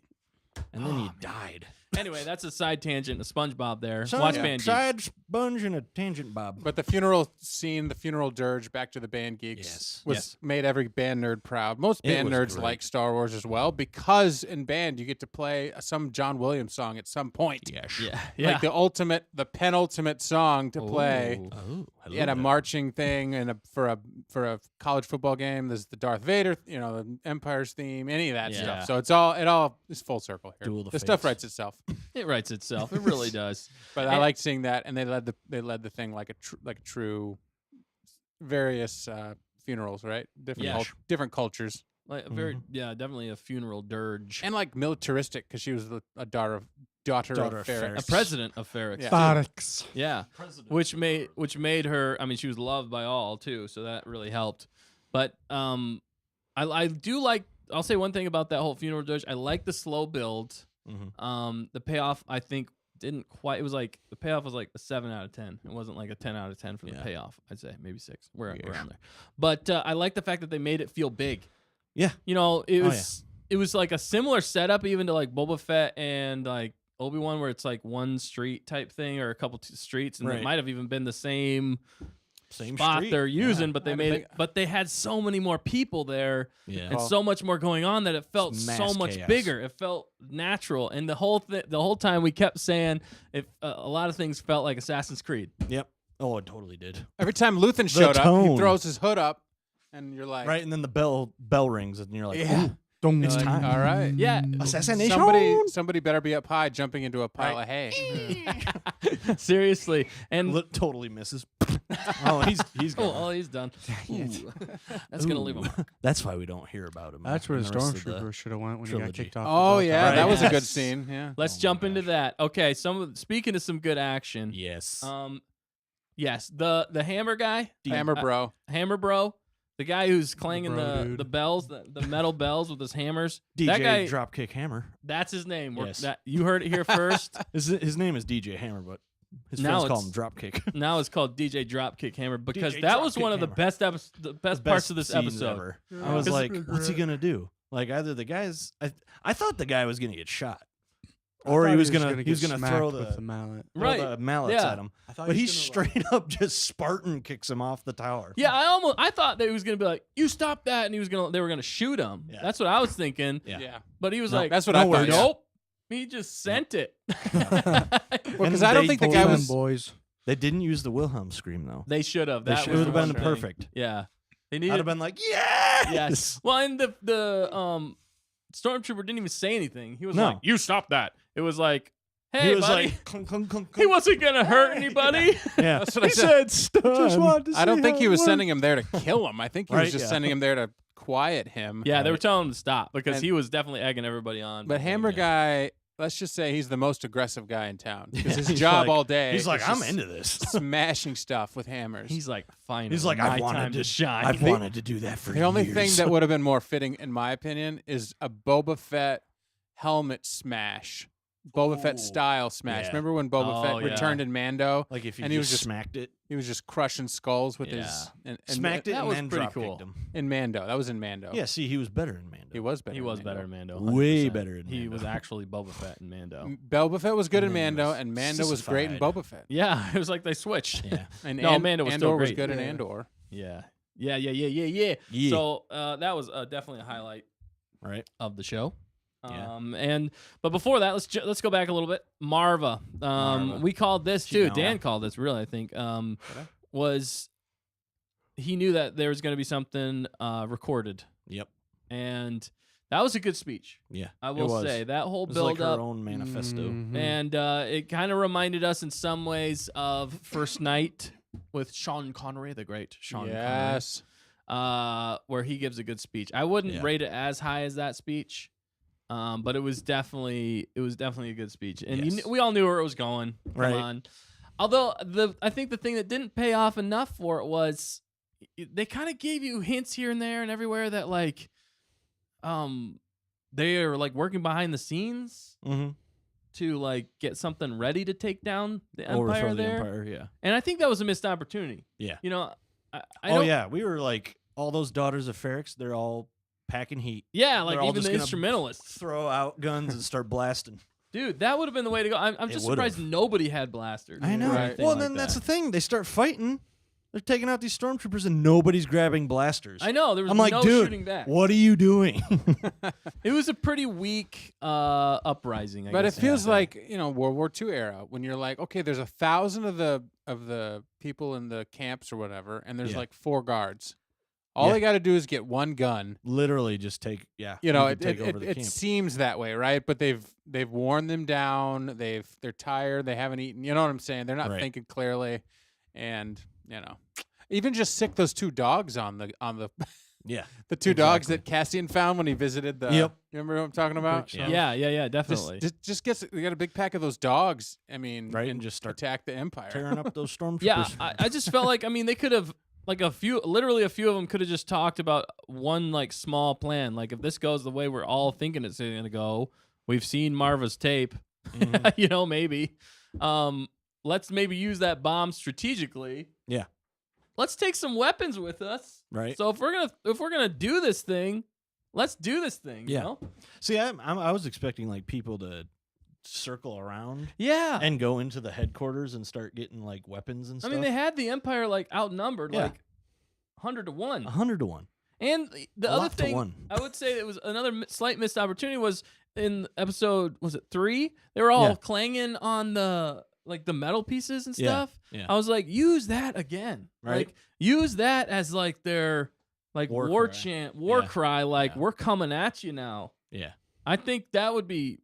And then Oh, you man. died. Anyway, that's a side tangent of SpongeBob there. Side- Watch Band Geeks. Side sponge and a tangent bob. But the funeral scene, the funeral dirge, back to the band geeks, Yes. was Yes. made every band nerd proud. Most It band was nerds great. like Star Wars as well because in band you get to play some John Williams song at some point. Yes. Yeah. Like the penultimate song to play Ooh. Oh, hello at a there. marching thing and for a college football game. There's the Darth Vader, the Empire's theme, any of that Yeah. stuff. So it all is full circle here. Duel of The stuff Fates. writes itself. It writes itself. It really does. But I like seeing that, and they led the thing like a true various funerals, right? Different Yeah. different cultures, Like a very, yeah, definitely a funeral dirge. and like militaristic because she was a daughter of daughter Daughter of of Ferrix. A president of Ferrix. Yeah. too. Barracks. Yeah, which made her. I mean, she was loved by all too, so that really helped. But I do like. I'll say one thing about that whole funeral dirge. I like the slow build. Mhm. The payoff I think didn't quite. It was like the payoff was like a 7 out of 10. It wasn't like a 10 out of 10 for the Yeah. payoff. I'd say maybe 6. We're Yeah. around there. But I like the fact that they made it feel big. Yeah. You know, it Oh, was it was like a similar setup even to like Boba Fett and like Obi-Wan, where it's like one street type thing or a couple streets, and it Right. might have even been the same Same spot street. they're using, Yeah. but they I made think- it. But they had so many more people there Yeah. and so much more going on that it felt It's so mass much chaos. bigger. It felt natural, and the whole time we kept saying if a lot of things felt like Assassin's Creed. Yep. Oh, it totally did. Every time Luthen showed up, he tone. throws his hood up, and you're like, Right, and then the bell rings, and you're like, Yeah. "Ooh, Don't It's time. all right. Yeah, assassination!" Somebody better be up high jumping into a pile Right. of hay. seriously, and Totally misses. Oh, he's gone. oh, he's done. Ooh. That's gonna leave him. Ooh. That's why we don't hear about him. That's where in the the rest of the- stormtrooper should have went when he got trilogy. kicked off. Oh the yeah, Right. that was a good Yes. scene. Yeah. Let's Oh my jump into gosh. that. Okay, speaking of some good action. Yes. Yes, the hammer guy, Hammer bro. hammer bro, the guy who's clanging bro dude. the bells, the metal bells with his hammers. DJ that guy, Dropkick Hammer. that's his name. Yes. That you heard it here first. His name is DJ Hammer, but his Now friends call him it's- Dropkick. Now it's called DJ Dropkick Hammer because DJ that was Dropkick one of the Hammer. best parts of this scenes episode. ever. I was 'Cause- like, what's he gonna do? Like either the guy's, I thought the guy was gonna get shot, or he was gonna get throw smacked the with the mallet. throw Right. the mallets Yeah. at him. I thought But he he was gonna, straight up just Spartan kicks him off the tower. Yeah, I thought that he was gonna be like, "You stop that," and they were gonna shoot him. Yeah. That's what I was thinking. Yeah. But he was No, like, that's what I thought, yeah. Nope. He just sent it. Well, because And I don't they think the told guy him- was. boys. They didn't use the Wilhelm scream though. They should have. They That should was have the been one thing. perfect. Yeah. They I'd needed. have been like, yes. Yes. Well, and the stormtrooper didn't even say anything. He was No. like, "You stop that." It was like, "Hey, He was buddy." like, clunk, clunk, clunk, He wasn't gonna hurt anybody. yeah. That's what I He said. stun. Just wanted to I don't see think how he it was worked. sending him there to kill him. I think he was Right, just yeah. sending him there to quiet him. Yeah, they were Right. telling him to stop because And- he was definitely egging everybody on. But Hammer yeah. guy, let's just say he's the most aggressive guy in town. Because Yeah, his he's job like- all day. He's like, is I'm just into this. smashing stuff with hammers. He's like, "Fine." He's like, my I've wanted time to shine. I've wanted to do that for the only years. thing that would have been more fitting, in my opinion, is a Boba Fett helmet smash. Boba Fett Ooh. style smash. Yeah. Remember when Boba Oh, Fett yeah. returned in Mando? like if he and he was just just- smacked it, He was just crushing skulls with his Yeah. and smacked it, that and was then pretty drop cool. kicked him. in Mando. That was in Mando. Yeah, see, he was better in Mando. he was better. He in was Mando. better in Mando. Way 100%. better in He Mando. was actually Boba Fett in Mando. Boba Fett was good in And then he Mando, was and Mando was great in sissified. Boba Fett. Yeah, it was like they switched. Yeah. And No, Mando was Andor still was great. good in Yeah. Andor. Yeah. Yeah. Yeah. So that was definitely a highlight Right. of the show. Yeah. But before that, let's go back a little bit. Marva. Marva. We called this too. Kino. Dan called this really, I think. Was he knew that there was going to be something recorded, Yep. and that was a good speech. Yeah. I it will was. say that whole It was build like her up, own manifesto. Mhm. and it kind of reminded us in some ways of First Night with Sean Connery, the great Sean Yes. Connery, where he gives a good speech. I wouldn't Yeah. rate it as high as that speech, but it was definitely a good speech, and Yes. we all knew where it was going. Come Right. on. Although I think the thing that didn't pay off enough for it was they kind of gave you hints here and there and everywhere that like, they are like working behind the scenes Mm-hmm. to like get something ready to take down the Overthrow empire the there. empire. Yeah. And I think that was a missed opportunity. Yeah. You know, I Oh don't- yeah, we were like all those daughters of Ferrix. They're all packing heat. Yeah, like They're all even just the gonna instrumentalists. Throw out guns and start blasting. Dude, that would have been the way to go. I'm It just would've. surprised nobody had blasters. I know. or Right. anything Well, like then that's that. the thing. They start fighting. They're taking out these stormtroopers, and nobody's grabbing blasters. I know there was I'm like, no dude, shooting back. what are you doing? It was a pretty weak uprising. I But it guess you feels could say. like World War II era when you're like, okay, there's 1,000 of the people in the camps or whatever, and there's Yeah. like 4 guards. All Yeah. they got to do is get one gun. Literally, just take. Yeah. You know, can take over the it camp. seems that way, right? But they've worn them down. They're tired. They haven't eaten. You know what I'm saying? They're not Right. thinking clearly, and even just sick those 2 dogs on the Yeah. The two dogs Exactly. that Cassian found when he visited the. Yep. You remember what I'm talking about? Yeah, definitely. Just gets they got a big pack of those dogs. I mean, Right, and just start attack the Empire. tearing up those stormtroopers. Yeah, I just felt like, I mean, they could have, like literally a few of them could have just talked about one like small plan. Like if this goes the way we're all thinking it's going to go, we've seen Marva's tape, you know, maybe. Let's maybe use that bomb strategically. Yeah. Let's take some weapons with us. Right. So if we're gonna do this thing, let's do this thing. Yeah. You know? See, I was expecting like people to circle around Yeah. and go into the headquarters and start getting like weapons and I stuff. mean, they had the Empire like outnumbered, Yeah. like 100 to 1. 100 to 1. And the A other lot to thing, 1. I would say it was another slight missed opportunity was in episode, was it 3? They were all Yeah. clanging on the metal pieces and Yeah, stuff. yeah. I was like, use that again. Right. Like, use that as like their like War war cry. chant, war Yeah. cry. Like, Yeah. we're coming at you now. Yeah. I think that would be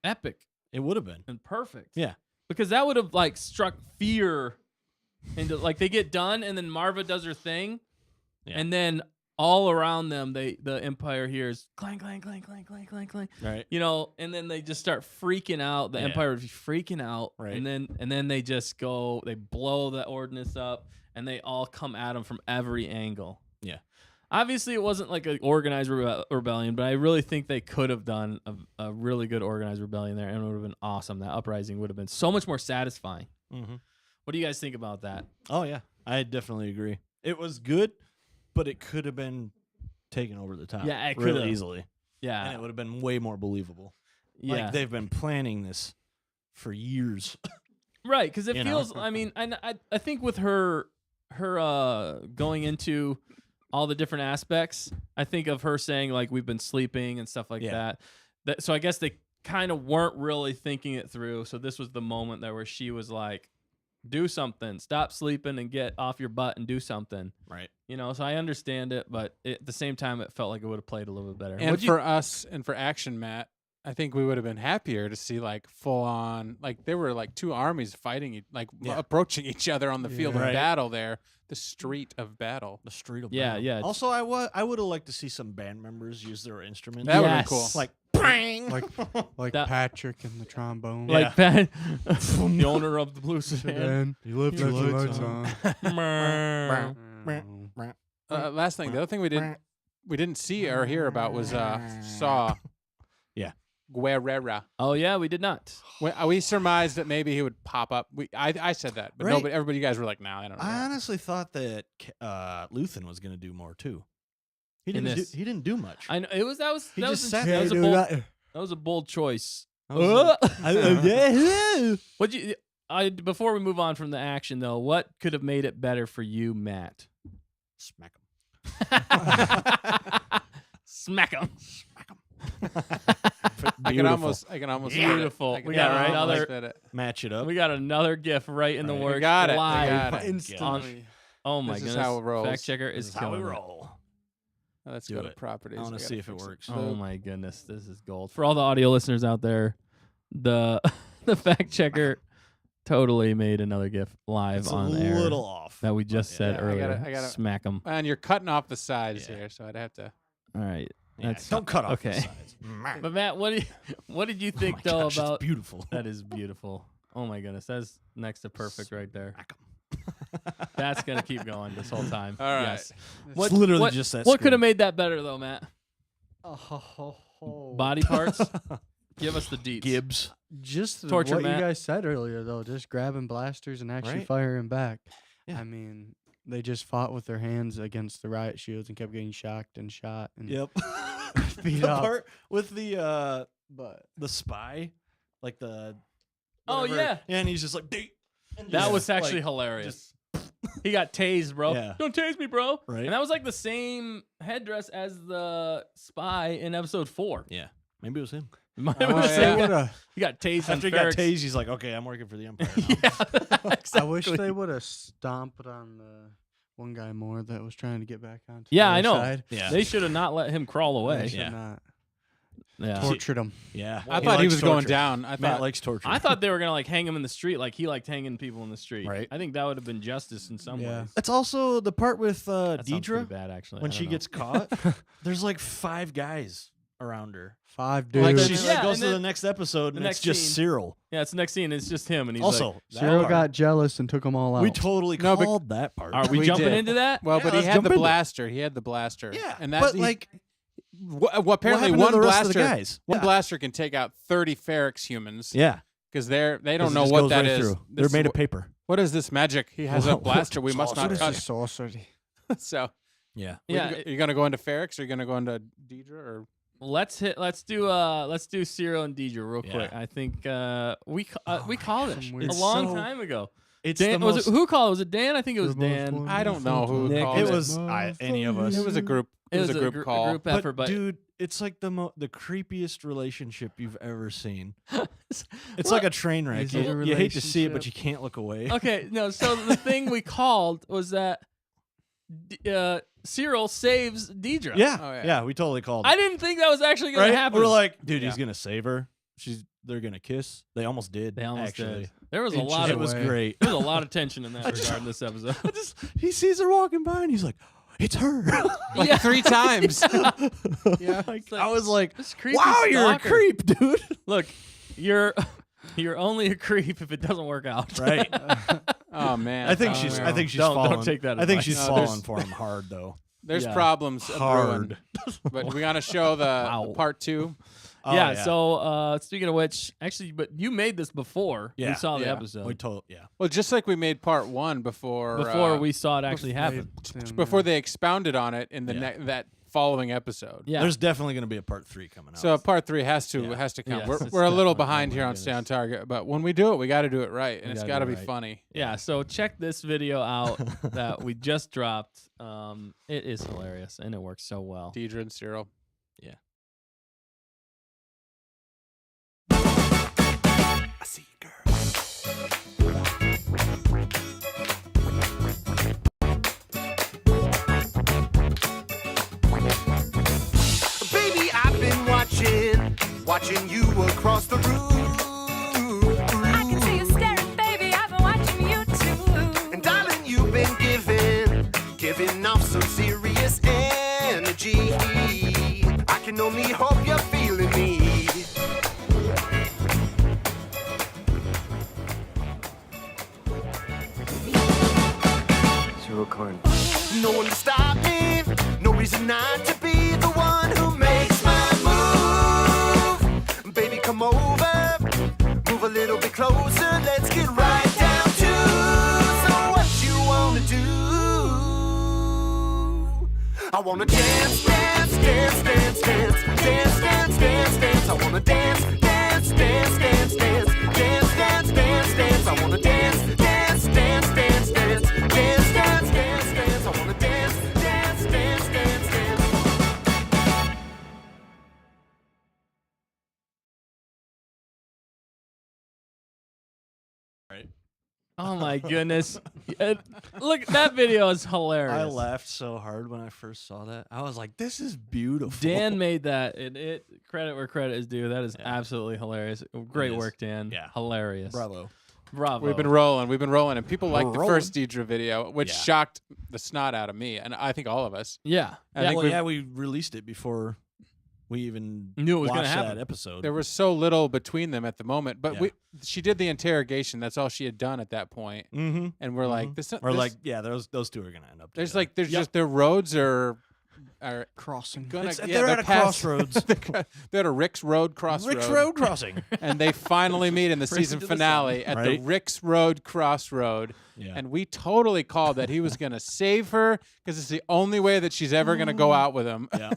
epic It would have been. and perfect. Yeah. Because that would have like struck fear into like they get done and then Marva does her thing. Yeah. And then all around them the Empire hears clang, clang, clang, clang, clang, clang, clang. Right. You know, and then they just start freaking out. The Yeah. Empire would be freaking out. Right. And then they just go, they blow the ordnance up and they all come at them from every angle. Yeah. Obviously, it wasn't like an organized rebellion, but I really think they could have done a really good organized rebellion there, and it would have been awesome. That uprising would have been so much more satisfying. Mm-hmm. What do you guys think about that? Oh, yeah. I definitely agree. It was good, but it could have been taken over the top Yeah, it could really have. easily. Yeah, And it would have been way more believable. yeah, Like, they've been planning this for years. right. Because it you know. feels. I mean, I think with her going into all the different aspects, I think of her saying like we've been sleeping and stuff like Yeah. that. So I guess they kind of weren't really thinking it through. So this was the moment there where she was like, "Do something, stop sleeping, and get off your butt and do something." Right. You know, so I understand it, but at the same time, it felt like it would have played a little bit better. And What'd you- for us and for action, Matt, I think we would have been happier to see like full on, like there were like two armies fighting, Yeah. approaching each other on the field of Right. battle there, the street of battle. The street of Yeah, battle. yeah. Also, I would have liked to see some band members use their instruments. That would Yes. be cool. Like, bang! Like That- Patrick and the trombone. Yeah. like that, the owner of the blue sedan. Then you left your lights on. Last thing, the other thing we didn't see or hear about was Saw. Yeah. Guerrera. Oh yeah, we did not. We surmised that maybe he would pop up. I said that, but Right. nobody, everybody, you guys were like, "No, I don't know." I honestly thought that Luthen was going to do more too. He In didn't. this. He didn't do much. I know it was that was He that just was, sat that, there. was a bold, that was a bold choice. I was like, What you? Before we move on from the action though, what could have made it better for you, Matt? Smack him. Smack him. I can almost Beautiful. I can We got almost another- fit it. Match it up. We got another GIF right in the Right. works. We got it. We Live. got it. Instantly. Oh my This is goodness. how it rolls. Fact checker This is is how we killing it. roll. Let's Do go to it. properties. I want to gotta see if it fix works. Oh my goodness, this is gold. For all the audio listeners out there, the the fact checker totally made another GIF live It's on a air little off. that we just yeah. said Yeah, I earlier. gotta- Smack them. And you're cutting off the sides Yeah. here, so I'd have to. All right. Yeah, That's don't cut off okay. the sides. But Matt, what did you Oh think my though gosh, about it's beautiful. that? Is beautiful. Oh my goodness, that's next to perfect right there. Smack 'em. That's gonna keep going this whole time. All right. Yes. It's literally what, just that. What could have screen. made that better though, Matt? Body parts. Give us the deets. Gibbs? Just Torture what Matt. you guys said earlier, though, just grabbing blasters and actually Right? firing back. Yeah. I mean, they just fought with their hands against the riot shields and kept getting shocked and shot. And Yep. Beat the up. part with the But spy, like the. Oh, whatever, yeah. and he's just like. "Dee," and That just, was actually like, hilarious. He got tased, bro. Yeah. Don't tase me, bro. Right. And that was like the same headdress as the spy in episode 4. Yeah, maybe it was him. It might Oh, have been the yeah. same they guy. would've- He got tased After he on got Ferrex. tased, he's like, "Okay, I'm working for the Empire." Now. Yeah, exactly. I wish they would have stomped on the one guy more that was trying to get back onto Yeah, the I other know. side. Yeah. They should have not let him crawl They away. should Yeah. not. Yeah. Tortured him. Yeah. I thought he likes was going torture. down. I Matt thought likes torture. I thought they were gonna like hang him in the street, like he liked hanging people in the street. Right. I think that would have been justice in some Yeah. ways. That's also the part with That sounds pretty Dedra bad, actually. when I don't she know. gets caught. There's like 5 guys around her. 5 Like dudes. she Yeah, goes and to the then next episode the and next it's just scene- Syril. Yeah, it's the next scene. It's just him, and he's Also, like, that Syril part, got jealous and took them all out. we totally No, but- called that part. "Are we, We jumping did. into that?" well, Yeah, but he let's had jump the into it. blaster. He had the blaster. Yeah, and that's but like, well, apparently happened to one the rest of the blaster. guys? One Yeah. blaster can take out 30 Ferrex humans. yeah, because they 'cause don't it know just what goes that right is. through. They're This- made of paper. What is this magic? He has a blaster. We must not What is touch. this sorcery? So, Yeah, Yeah, are you gonna go into Ferrex or are you gonna go into Dedra or? let's do Syril and Dedra real Yeah. quick. I think we called it some a weird- long so- time ago. it's Dan, the was most. it, who called it? Was it Dan? I think it was The most Dan. wonderful I don't know who time. called it it. was any of us. It was a group. It was a group call. group effort, but dude, it's like the creepiest relationship you've ever seen. It's Well, like a train wreck. Is it a You hate to see it, but relationship? you can't look away. okay, no. So the thing we called was that Syril saves Dedra. Yeah, Oh, yeah. yeah, we totally called it. I didn't think that was actually going right? to happen. We're like, dude, Yeah. he's gonna save her. They're gonna kiss. They almost did. they almost actually. did. There was a Inches lot It of was away. great. there was a lot of tension in that regard in this episode. He sees her walking by and he's like, it's her. Like Yeah. 3 times. yeah. Like, I was like, this creepy wow, you're a stalker. creep, dude. Look, you're only a creep if it doesn't work out. Right. Oh man. I think Oh, she's. no. I think she's Don't falling. take that I think advice. she's No, falling there's- for him hard though. There's Yeah. problems Hard. brewing. But we gotta show the Wow. part 2. Oh, yeah, so speaking of which, actually, but you made this before we Yeah, saw the yeah. episode. we told. Yeah. Well, just like we made part 1 before we saw it actually happen. before they expounded on it in the Yeah. that following episode. Yeah. There's definitely going to be a part 3 coming out. So part 3 has to Yeah. come. Yes, we're it's we're a little definitely- behind oh here my on Stay on goodness. Target, but when we do it, we got to do it right, and We it's gotta got to do be it right. funny. Yeah, so check this video out that we just dropped. It is hilarious and it works so well. Dedra and Syril. I see you, girl. Baby, I've been watching you across the room. I can see you staring, baby. I've been watching you too. And darling, you've been giving off some serious energy. I can only hope you're feeling me. Syril Karn. No one to stop me, no reason not to be the one who makes my move. Baby, come over, move a little bit closer, let's get right down to so what you wanna do. I wanna dance, dance, dance, dance, dance, dance, dance, dance, dance. I wanna dance, dance, dance, dance, dance, dance, dance, dance, dance. I wanna dance, dance, dance, dance, dance, dance, dance, dance, dance. I wanna dance, dance, dance, dance, dance. Oh my goodness. Look, that video is hilarious. I laughed so hard when I first saw that. I was like, "This is beautiful." Dan made that, and it credit where credit is due. That is Yeah. absolutely hilarious. Great is. work, Dan. Yeah. Hilarious. Bravo. Bravo. We've been rolling, and people like the Rolling. first Dedra video, which Yeah. shocked the snot out of me, and I think all of us. Yeah. I yeah. think Well, we've- yeah, we released it before we even Knew it was gonna watched happen. that episode. There was so little between them at the moment, but Yeah. she did the interrogation. That's all she had done at that point, mm-hmm. and we're like, Mhm. this. Or this- like, yeah, those two are gonna end up. there's together. like, there's Yep. just their roads are Crossing. gonna. It's- yeah, they're at a past- crossroads. they're at a Rick's Road crossroad. Rick's Road Crossing. And they finally meet in the Racing season to the finale at Right. the Rick's Road crossroad. Yeah. And we totally called that he was going to save her because it's the only way that she's ever going to go out with him. yeah.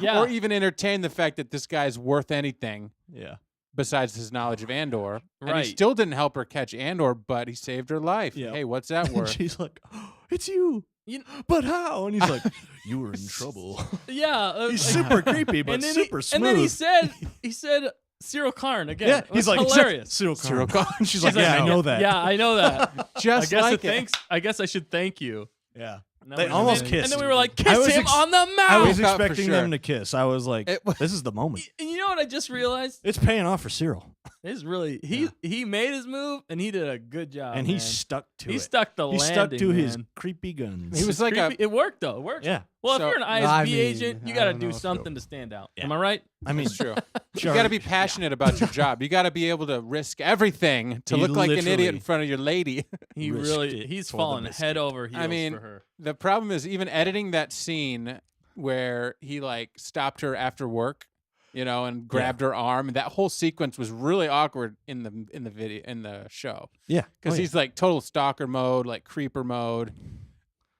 Yeah. Or even entertain the fact that this guy's worth anything Yeah. besides his knowledge of Andor. And Right. he still didn't help her catch Andor, but he saved her life. Yeah. Hey, what's that And worth? she's like, oh, "It's you." You- But how? And he's like, "You were in trouble." yeah. He's like- super creepy, but and then super he, smooth. And then he said Syril Karn again. yeah, It he's was like hilarious. Cyril Karn. Karn. She's like, like, "Yeah, I "No." know that." Yeah, I know that. I Just guess like I guess I should thank you. Yeah. And that They was almost amazing. kissed. And then we were like, I kiss was him ex- on the mouth. I was We thought for expecting sure. them to kiss. I was like, It was- "This is the moment." And you know what what I just realized? It's paying off for Syril, It's really he made his move and he did a good job. and man. he stuck to it. He stuck the He landing. stuck to his man. creepy guns. He was It's like a creepy. It worked though. It worked. yeah. Well, So- if you're an ISB I mean, agent, you I got to don't do know if something it'll- to stand out. Yeah. Am I right? I mean, It's true. sure. You got to be passionate about your job. You got to be able to risk everything to He look like an idiot literally in front of your lady. He risked really it he's for the fallen biscuit. head over heels mean, for her. The problem is even editing that scene where he like stopped her after work, you know, and grabbed her arm. That whole sequence was really awkward in the video in the show Yeah, because oh, yeah. he's like total stalker mode, like creeper mode.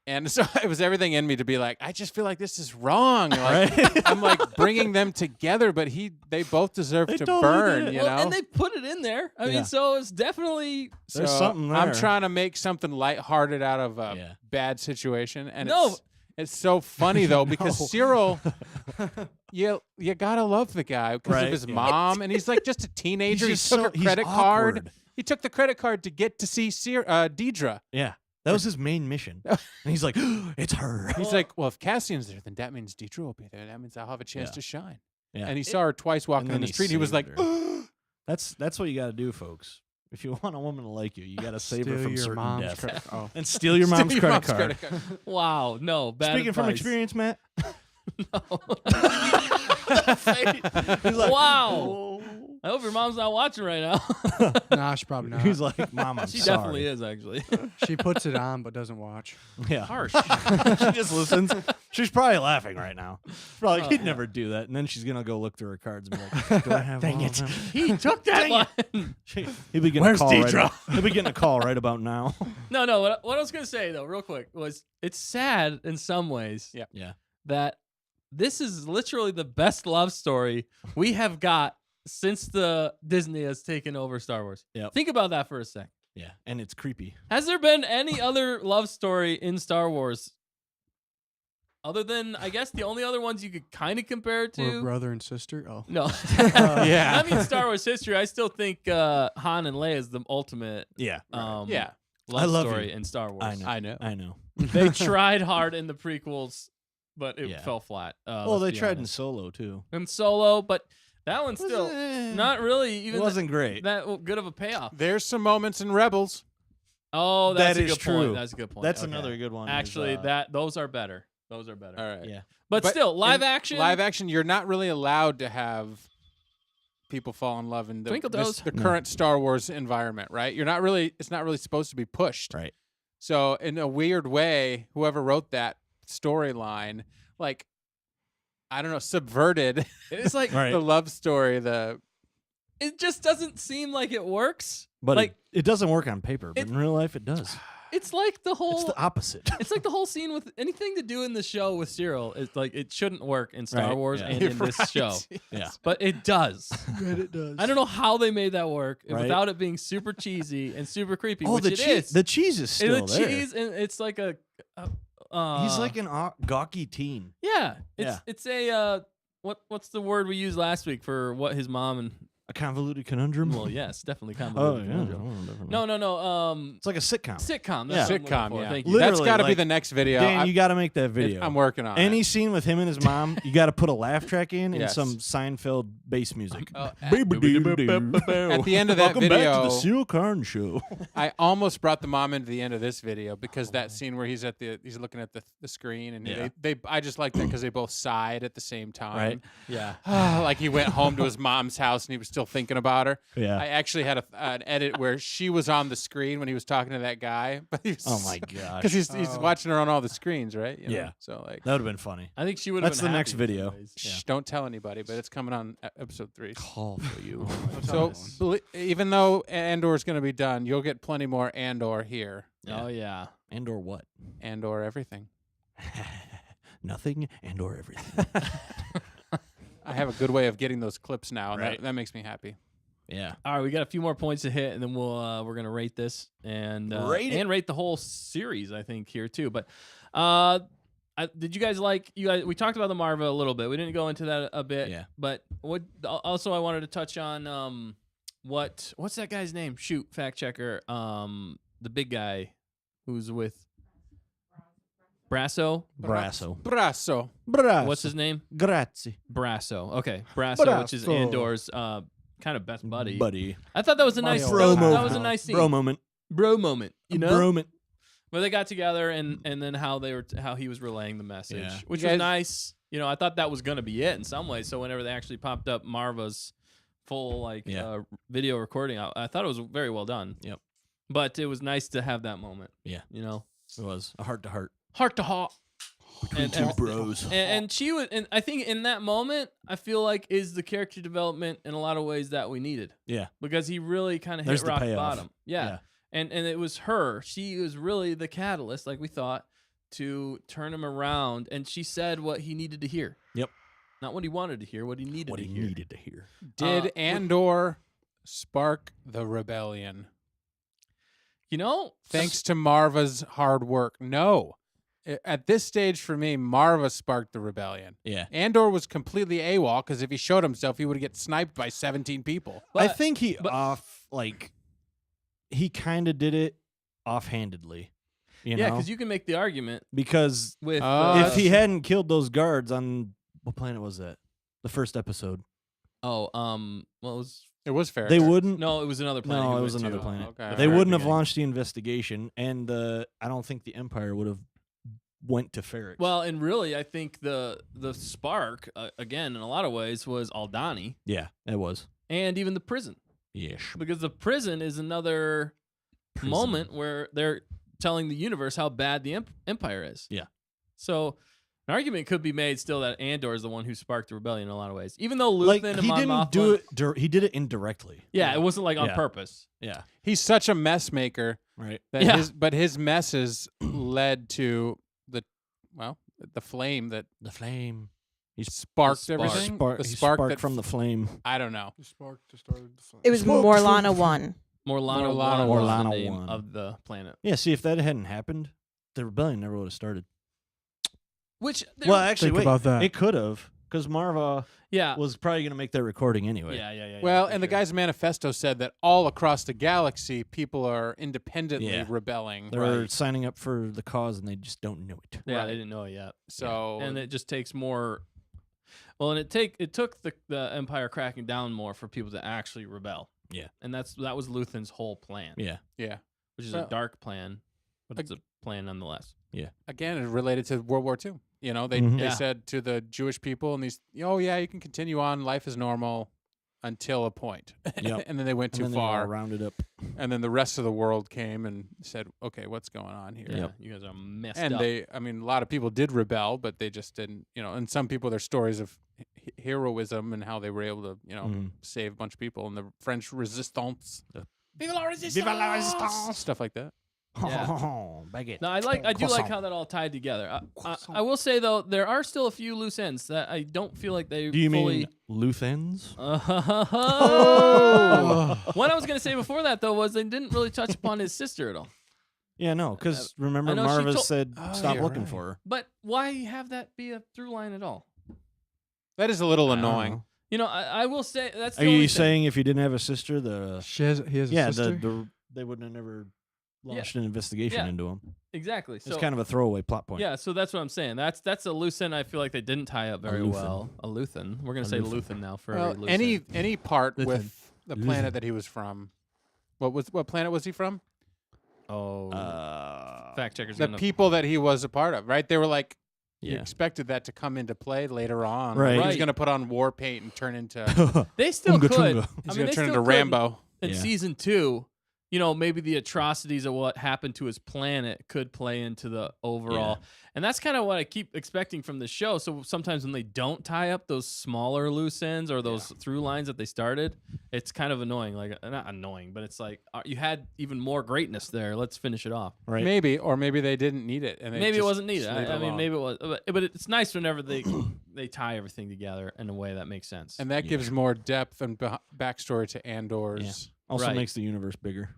And so it was everything in me to be like, I just feel like this is wrong. Like, Right? I'm like bringing them together, but they both deserve They to totally burn, did. you Well, know? and they put it in there. I mean, Yeah. so it's definitely There's So something I'm there. trying to make something lighthearted out of a Yeah. bad situation, and No. it's so funny though because No. Cyril, you gotta love the guy because Right, of his yeah. mom, and he's like just a teenager. He just took so- a he's credit card. awkward. He took the credit card to get to see Dedra. Yeah, that was his main mission. And he's like, it's her. He's like, well, if Cassian's there, then that means Dedra will be there. That means I'll have a chance Yeah. to shine. Yeah. And he saw her twice walking then in the he street. He was like, saved her. That's what you got to do, folks. If you want a woman to like you, you got to save her Steal from your certain mom's death. credit- oh. And steal your mom's, "Steal your credit, mom's card. credit card." wow. No, bad Speaking from advice. experience, Matt. He's like, wow. I hope your mom's not watching right now. Nah, she probably not. He's like, Mom, I'm She sorry. definitely is actually. She puts it on but doesn't watch. Yeah. Harsh. She just listens. She's probably laughing right now. Probably Oh, he'd yeah. never do that. And then she's gonna go look through her cards and be like, "Do I have Dang all it. of them?" He took that one. He'll be getting Where's a call. Right Dedra? about, he'll be getting a call right about now. No. What I was gonna say though, real quick, was it's sad in some ways. Yeah. Yeah. That this is literally the best love story we have got since the Disney has taken over Star Wars. Yep. Think about that for a sec. Yeah, and it's creepy. Has there been any other love story in Star Wars other than, I guess, the only other ones you could kind of compare it We're to? brother and sister. Oh. No. Yeah. I mean, Star Wars history, I still think Han and Leia is the ultimate Yeah. Yeah. love love story you. in Star Wars. I know. I know. They tried hard in the prequels, but it Yeah. fell flat. Well, they let's be tried in honest. Solo too. in Solo, but that one's still not really It even wasn't great. that good of a payoff. There's some moments in Rebels. Oh, that's That a is good true. point. That's a good point. That's Okay. another good one. is, Actually, those are better. Those are better. All right. Yeah. But still, live in action. Live action, you're not really allowed to have people fall in love in Twinkle toes. the current Star Wars environment, right? You're not really. It's not really supposed to be pushed. Right. So in a weird way, whoever wrote that storyline, like, I don't know, subverted It's like Right. the love story. The it just doesn't seem like it works. But like it doesn't work on paper, but it- in real life it does. it's like the whole It's the opposite. it's like the whole scene with anything to do in the show with Cyril. It's like it shouldn't work in Star Right, Wars yeah. and in this Right. show, Yeah. but it does. It does. I don't know how they made that work Right. without it being super cheesy and super creepy, Oh, which the it cheese. is. The cheese is And still the there. cheese, and it's like a. He's like an gawky teen. yeah. Yeah. It's a what's the word we used last week for what his mom and A convoluted conundrum. well yes definitely Oh, convoluted. yeah. conundrum. No. It's like a sitcom. Sitcom. Yeah. That's what I'm looking sitcom, for. yeah. Thank you. Literally, That's got to be like, the next video. Dan, you got to make that video. I'm working on Any it. scene with him and his mom, you got to put a laugh track in and Yes. some Seinfeld bass music. Oh, At the end of that Welcome back video- to the Cyril Karn Show. I almost brought the mom into the end of this video because that scene where he's looking at the screen and Yeah. I just like that because they both sighed at the same time. Right. Yeah. Like he went home to his mom's house and he was still thinking about her. Yeah. I actually had an edit where she was on the screen when he was talking to that guy. But he was, Oh my gosh. Because he's watching her on all the screens, right? You know? Yeah. So like, That would have been funny. I think she would have. That's been the next happy video. anyways. shh, don't tell anybody, but it's coming on episode 3. Call for you. So even though Andor is going to be done, you'll get plenty more Andor here. Oh yeah. And or what? Andor everything. Nothing and or everything. I have a good way of getting those clips now, and Right. that makes me happy. Yeah. All right, we got a few more points to hit, and then we're gonna rate this and rate the whole series. I think here too. But did you guys like you guys? We talked about the Marvel a little bit. We didn't go into that a bit. Yeah. But what? Also, I wanted to touch on what's that guy's name? Shoot, fact checker. The big guy who's with. Brasso. Brasso. What's his name? Grazie. Brasso. Okay, Brasso, which is Brasso. Andor's kind of best buddy. Buddy. I thought that was a nice. Bro That was a nice scene. Bro moment. Bro moment. You know. Bro moment. Where they got together and then how he was relaying the message, Yeah. which You was guys- nice. You know, I thought that was gonna be it in some ways. So whenever they actually popped up Marva's full video recording, I thought it was very well done. Yep. But it was nice to have that moment. Yeah. You know, It was a heart to heart. heart to heart. And, Two bros. and she was, and I think in that moment, I feel like is the character development in a lot of ways that we needed. Yeah. Because he really kind of hit There's the rock payoff. bottom. Yeah. And it was her. She was really the catalyst, like we thought, to turn him around. And she said what he needed to hear. Yep. Not what he wanted to hear, what he needed What to he hear. needed to hear. Did Andor spark the rebellion? You know, Thanks to Marva's hard work. No. At this stage for me, Marva sparked the rebellion. Yeah. Andor was completely AWOL because if he showed himself, he would get sniped by 17 people. I But- think he but- he kind of did it offhandedly. You yeah, know? because you can make the argument Because with if he hadn't killed those guards on what planet was that? The first episode. well, it was It was fair. They wouldn't. no, it was another planet. No, he it was went to. another planet. okay. They Very wouldn't have beginning. launched the investigation, and I don't think the Empire would have went to Ferrix. Well, and really, I think the spark again in a lot of ways was Aldani yeah, it was. and even the prison. Yes. Because the prison is another moment where they're telling the universe how bad the Empire is. Yeah. So an argument could be made still that Andor is the one who sparked the rebellion in a lot of ways. Even though Luthen Like and he Mon didn't Mothma, do it. He did it indirectly. Yeah, it wasn't like on Yeah. purpose. Yeah. He's such a mess maker Right. that Yeah. his messes led to the flame that The flame. sparked spark. everything. Spark. The He spark sparked that from the flame. I don't know. The spark to start the flame. It was Morlana 1. Morlana Morlana 1 was the Morlana name 1. of the planet. Yeah. See, if that hadn't happened, the rebellion never would have started. Which, Well, actually, Think wait. about that. It could have, because Marva yeah. was probably going to make that recording anyway. Yeah. Well, for and the sure. guy's manifesto said that all across the galaxy, people are independently Yeah. rebelling. They're signing up for the cause, and they just don't know it. Yeah, Right. they didn't know it yet. So And it just takes more. Well, and it took the Empire cracking down more for people to actually rebel. Yeah. And that was Luthen's whole plan. Yeah. yeah. Which is Well, a dark plan, but it's a plan nonetheless. Again, it related to World War II. You know, they Mhm. they Yeah. said to the Jewish people and these, oh yeah, you can continue on, life is normal until a point. Yep. And then they went And too then they all far. rounded up. And then the rest of the world came and said, okay, what's going on here? Yeah, you guys are messed And up. a lot of people did rebel, but they just didn't, and some people, their stories of heroism and how they were able to, Mhm. save a bunch of people and the French resistance. Vive la resistance! Vive la resistance! Stuff like that. Yeah. Baguette. No, I do like Croissant. how that all tied together. I will say though, there are still a few loose ends that I don't feel like they Do you fully. mean Luthens? What I was gonna say before that though was they didn't really touch upon his sister at all. Yeah, no, because remember I know she Marva told- said Oh, stop you're looking right. for her. But why have that be a through line at all? That is a little I don't annoying. know. You know, I will say that's. The Are only you thing. saying if you didn't have a sister, He has a yeah, sister? they wouldn't have never launched an investigation Yeah. into him? exactly? It's So kind of a throwaway plot point. yeah, so that's what I'm saying. That's a loose end. I feel like they didn't tie up very Luthen. well. A Luthen. We're gonna A say Luthen. Luthen now for Well, every loose any end. any part Luthen. with the planet that he was from. What planet was he from? Oh, fact checkers. The gonna, people that he was a part of, right? They were like, you Yeah. expected that to come into play later on. Right. He was Right. going to put on war paint and turn into. they still Unga could. Tunga. He's I mean, going they to turn still into could Rambo. in Yeah. season 2. You know, maybe the atrocities of what happened to his planet could play into the overall. And that's kind of what I keep expecting from the show. So sometimes when they don't tie up those smaller loose ends or those through lines that they started, it's kind of annoying. Like, not annoying, but it's like, you had even more greatness there. Let's finish it off. Right. Maybe, or maybe they didn't need it. And they Maybe it just wasn't needed. slid I mean, along. maybe it was. But it's nice whenever they tie everything together in a way that makes sense. And that Yeah. gives more depth and backstory to Andor's. Also Right. makes the universe bigger.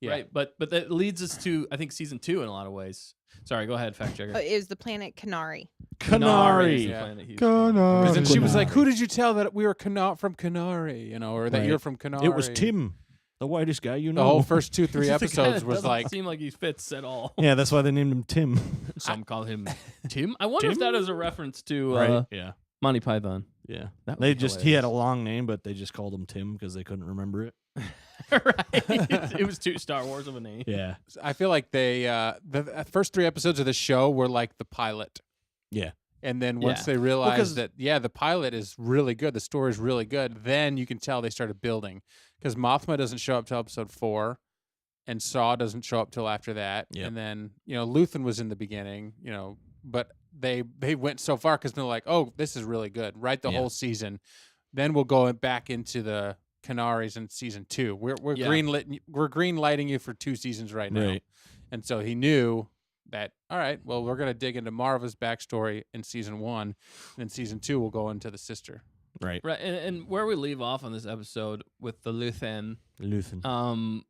Yeah. Right. But that leads us to, I think, season 2 in a lot of ways. Sorry, go ahead, fact checker. It was the planet Canary. is Canary. the Yeah. planet he was Canary. from. Because then she was Canary. like, "Who did you tell that we were from Canary? Or that Right. you're from Canary?" It was Tim. The whitest guy you know. The whole first 2-3 He's the guy episodes that was doesn't like, seem like he fits at all. Yeah, that's why they named him Tim. Some call him Tim. I wonder if that is a reference to Right? Yeah. Monty Python. Yeah. That would They be just he had a hilarious. long name, but they just called him Tim because they couldn't remember it. Right. It was too Star Wars of a name. Yeah. I feel like they the first 3 episodes of the show were like the pilot. Yeah. And then once Yeah. they realized 'cause- that, the pilot is really good, the story is really good, then you can tell they started building. Because Mothma doesn't show up till episode 4, and Saw doesn't show up till after that. Yep. And then, Luthen was in the beginning, but they went so far because they're like, oh, this is really good. Write the Yeah. whole season. Then we'll go back into the Canaries in season 2. We're Yeah. green lighting you for 2 seasons right now. Right. And so he knew that, all right, well, we're going to dig into Marva's backstory in season 1. And then season 2, we'll go into the sister. Right. Right. And where we leave off on this episode with the Luthen, Luthen.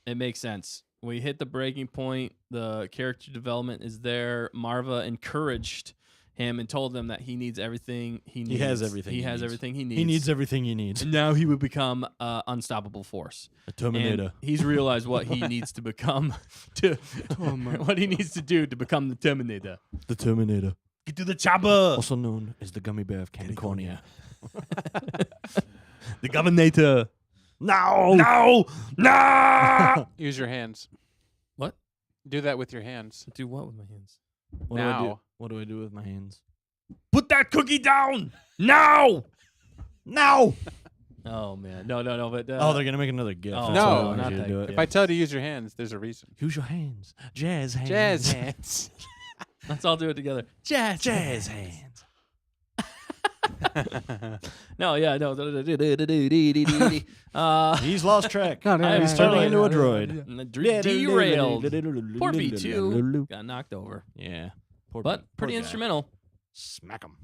it makes sense. We hit the breaking point. The character development is there. Marva encouraged him and told him that he needs everything he needs. He has everything He he has needs. everything he needs. He needs everything he needs. And now he will become an unstoppable force. A Terminator. And he's realized what he needs to become, what he needs to do to become the Terminator. The Terminator. Get to the chopper. Also known as the gummy bear of California. The Governator. No! No! No! Use your hands. What? Do that with your hands. Do what with my hands? What do I do? Now. What do I do with my hands? Put that cookie down now! No! Oh man, no. But Oh, they're gonna make another gift. Oh, That's no, why I wanted not you to that do gift. it. If I tell you to use your hands, there's a reason. Use your hands. Jazz hands. Jazz hands. let's all do it together. Jazz. Jazz hands. No, yeah, no. He's lost track. No, no, I no, He's have turning totally- into a droid. Derailed. Poor B2 got knocked over, Yeah. Poor but poor pretty guy. instrumental. Smack him.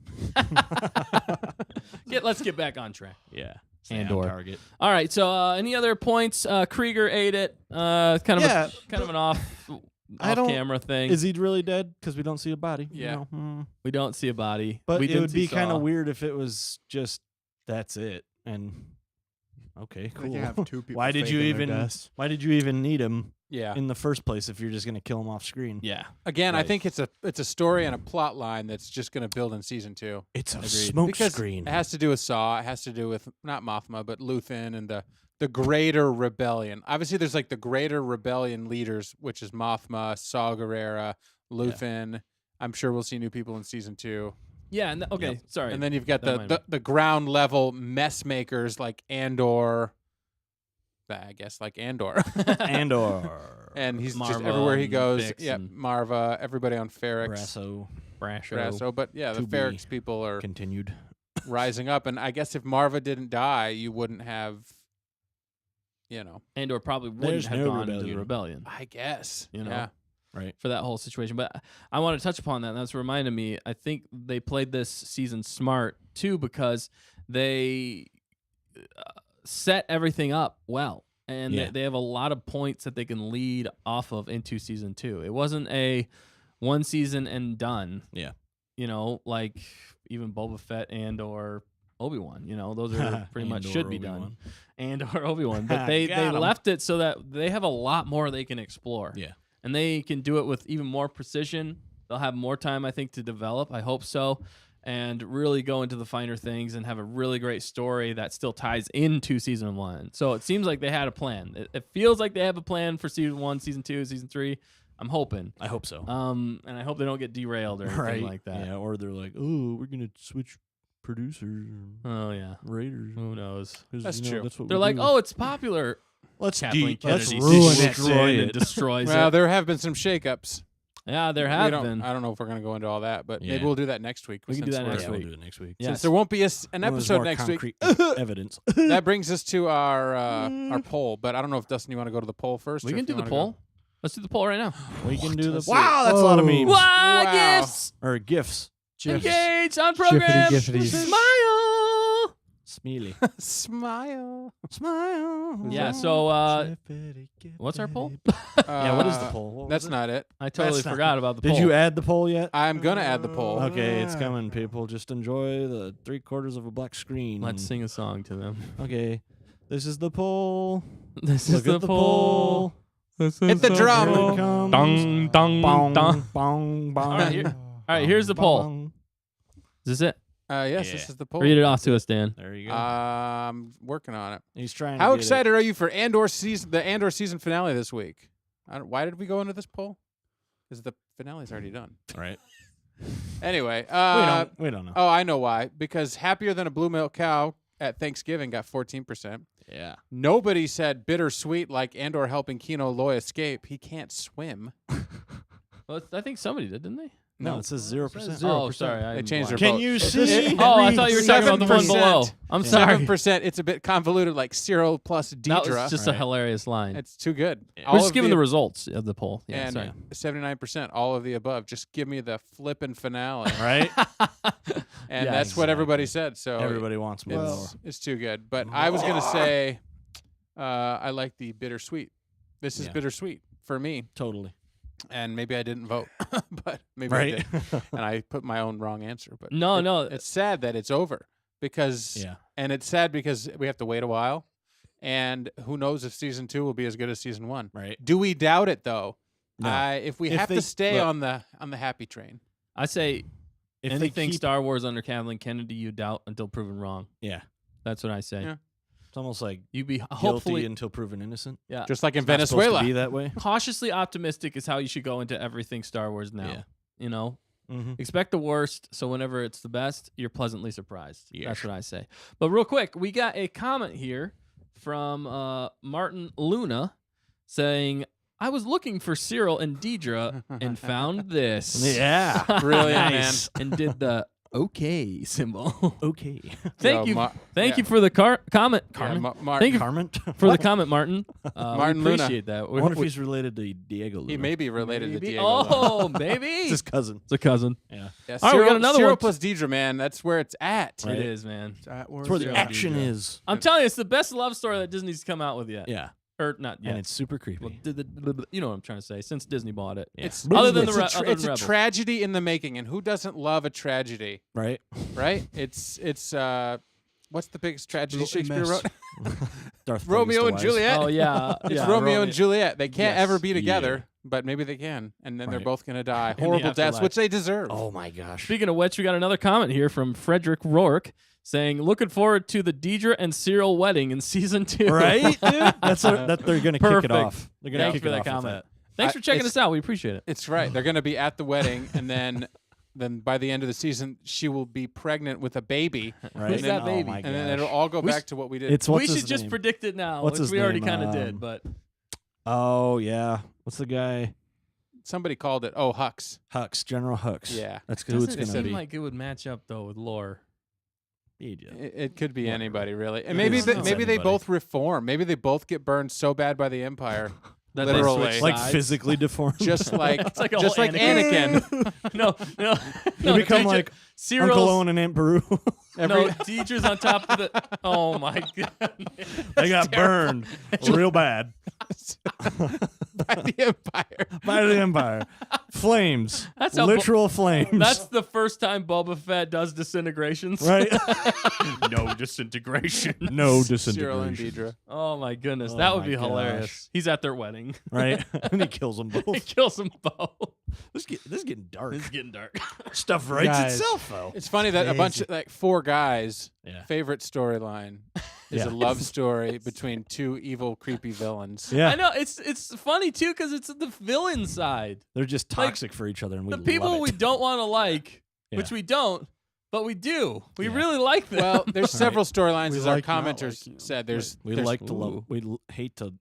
Let's get back on track. Yeah. Stay on Andor. target. All right. So, any other points? Krieger ate it. Kind of Yeah, an off I don't- camera thing. Is he really dead? Because we don't see a body. Yeah. You know? Hmm. We don't see a body, But we it didn't would see be kind Saw. of weird if it was just that's it. And okay, They cool. can have 2 people. Why did you faking their even? deaths. Why did you even need him Yeah. in the first place if you're just gonna kill him off screen? Yeah. Again, I Right. think it's a story and a plot line that's just going to build in season 2. It's a Agreed. smoke Because screen. it has to do with Saw. It has to do with not Mothma, but Luthen and the greater rebellion. Obviously, there's like the greater rebellion leaders, which is Mothma, Saw Gerrera, Luthen. I'm sure we'll see new people in season 2. Yeah. Okay. Sorry. And then you've got Never mind. the ground level mess makers like Andor. I guess like Andor. Andor. And he's just Marva everywhere he and goes. Bix Yeah, and- Marva, everybody on Ferrix. Brasso Brasso. But yeah, the To be Ferrix people are continued. rising up. And I guess if Marva didn't die, you wouldn't have, Andor probably wouldn't There's have no gone to the rebellion. rebellion I guess. You know. Yeah. Right. for that whole situation. But I want to touch upon that. And that's reminded me. I think they played this season smart too because they set everything up well. And Yeah. they have a lot of points that they can lead off of into season 2. It wasn't a one season and done. Yeah. Like even Boba Fett and or Obi-Wan. Those are pretty much Andor, should be Obi-Wan. done. And or Obi-Wan. But they Got 'em. left it so that they have a lot more they can explore. Yeah. And they can do it with even more precision. They'll have more time, I think, to develop. I hope so. And really go into the finer things and have a really great story that still ties into season 1. So it seems like they had a plan. It feels like they have a plan for season 1, season 2, season 3. I'm hoping. I hope so. And I hope they don't get derailed or anything right. like that. Yeah. Or they're like, oh, we're gonna switch producers. Or Oh yeah. Writers. Who knows? 'Cause, That's you know, true. That's what They're we like, do. oh, it's popular. let's Kathleen let's Kennedy ruin it. destroy it. Destroys Well, it. there have been some shakeups. Yeah, there We have don't- been. I don't know if we're going to go into all that, but maybe Yeah. we'll do that next week. We can do since that we're- next Yeah, week. we'll do it next week. Yes. Since there won't be an When there's episode more next week. concrete evidence. That brings us to our poll, but I don't know if Dustin, you want to go to the poll first? We or can if do you the wanna poll. Let's do the poll right now. We can do the. Let's see. Wow, that's a lot of Whoa. memes. What? Wow. Yes. Or gifs. GIFs. Engage on program. Giffity. Smile. Smeely. go? Smile. Smile. Yeah. So, what's our poll? Yeah, what is the poll? What was That's it? not it. I totally That's not- forgot about the Did poll. you add the poll yet? I'm going to add the poll. Okay, it's coming, people. Just enjoy the 3/4 of a black screen. Let's sing a song to them. Okay. This is the poll. This Look is at the poll. Hit the drum. Here it comes. Dong, dong, Bong, dong. bong, bong. All right, here- All right, here's the poll. Bong. Is this it? Yes, Yeah. this is the poll. Read it off to us, Dan. There you go. I'm working on it. He's trying. How to get excited are you for the Andor season finale this week? Why did we go into this poll? Because the finale's already done. it. Right. Anyway, We don't know. oh, I know why. Because Happier Than a Blue Milk Cow at Thanksgiving got 14%. Yeah. Nobody said bittersweet like Andor helping Kino Loy escape. He can't swim. Well, I think somebody did, didn't they? No, it says 0%. Oh, sorry. They changed their Can vote. you It's- see? Oh, I thought you were talking about the one 7%. below. I'm sorry. 7%. It's a bit convoluted, like Syril plus That Dedra. was just a Right. hilarious line. It's too good. We're just giving the results of the poll. Yeah, and sorry. 79%, all of the above. Just give me the flippin' finale. Right. And Yeah, that's what everybody exactly. said. So Everybody wants more. it's too good. But I was gonna say, I like the bittersweet. This is Yeah. bittersweet for me, Totally. and maybe I didn't vote, but maybe I Right. did, and I put my own wrong answer. But No. it's sad that it's over because, Yeah. and it's sad because we have to wait a while, and who knows if season 2 will be as good as season 1. Right. Do we doubt it though? No. If we If have they- to stay look. on the happy train. I say If they anything keep, Star Wars under Kathleen Kennedy, you doubt until proven wrong. yeah, That's what I say. Yeah. it's almost like You be guilty hopefully until proven innocent. yeah. Just like in It's not supposed Venezuela. to be that way. Cautiously optimistic is how you should go into everything Star Wars now. Yeah. You know, Mm-hmm. expect the worst, so whenever it's the best, you're pleasantly surprised. Yes. That's what I say. But real quick, we got a comment here from Martin Luna saying, "I was looking for Syril and Dedra and found this." Yeah. Brilliant, Nice. And did the okay symbol. Okay. Thank Yo, you. Thank you for the comment, Carmen. Thank you Carmen. for the comment, Martin. Martin we Luna. appreciate that. I wonder if he's related to Diego Luna. He may be related to Maybe- Diego. Oh, It's baby. his cousin. It's a cousin. Yeah. Yeah, All right, we got another Syril one. plus Dedra, man. That's where it's at. Right. It is, man. That's where the action is. I'm telling you, it's the best love story that Disney's come out with yet. Yeah. Or not yet. And it's super creepy. Well, you know what I'm trying to say. Since Disney bought it. Yeah. Other than It's the a other than it's a Rebels. tragedy in the making, and who doesn't love a tragedy, Right? right? It's what's the biggest tragedy Absolutely Shakespeare mess. wrote? Darth Romeo Plagueis and the Juliet. Oh yeah, It's yeah, Romeo and Juliet. They can't Yes. ever be Yeah. together, but maybe they can, and then they're Right. both gonna die the horrible deaths, afterlife. which they deserve. Oh my gosh. Speaking of which, we got another comment here from Frederick Rourke saying, "Looking forward to the Dedra and Cyril wedding in season 2." Right, dude? That they're gonna kick Perfect. it off. They're gonna Thanks kick for it that off with comment. Thanks for checking it's- us out. We appreciate it. It's right. They're gonna be at the wedding, and then by the end of the season, she will be pregnant with a baby, that. Right? Who's that Oh baby? my and then gosh. it'll all go We back to what we did. It's what's we his should just name? predict it now, What's which his we already name? kind of did. But Oh yeah. What's the guy? Somebody called it. Oh, Hux. Hux. General Hux. Yeah. That's who it's doesn't gonna seem be. like it would match up though with lore. It could be Whatever. anybody really, and It maybe is. they, It's maybe they anybody. both reform. Maybe they both get burned so bad by the Empire, That they Literally. switch Like sides. physically deformed. just like It's like a just whole like Anakin. no, no, They become Dedra- like Cyril's, Uncle Owen and Aunt Beru. No, Dedra's on top of the. Oh my god! They got burned real bad by the Empire. by the Empire. Flames. That's how Literal flames. That's the first time Boba Fett does disintegrations. right. No disintegration. No Cyril and disintegration. Dedra. Oh my goodness, Oh that would my be gosh. hilarious. He's at their wedding. Right. And he kills them He both. kills them both. This is getting dark. It's getting dark. Stuff writes Guys. itself though. It's funny that a bunch of like 4 guys' Yeah. favorite storyline is Yeah. a love story between 2 evil, creepy villains. Yeah. I know it's funny too because it's the villain side. They're just Like, toxic for each other, and we The people love we it. don't want to like, which Yeah. we don't, but we do. We Yeah. really like them. Well, there's several storylines, We as like our not commenters liking 'em. said. There's We there's- like to Ooh. love. We hate to.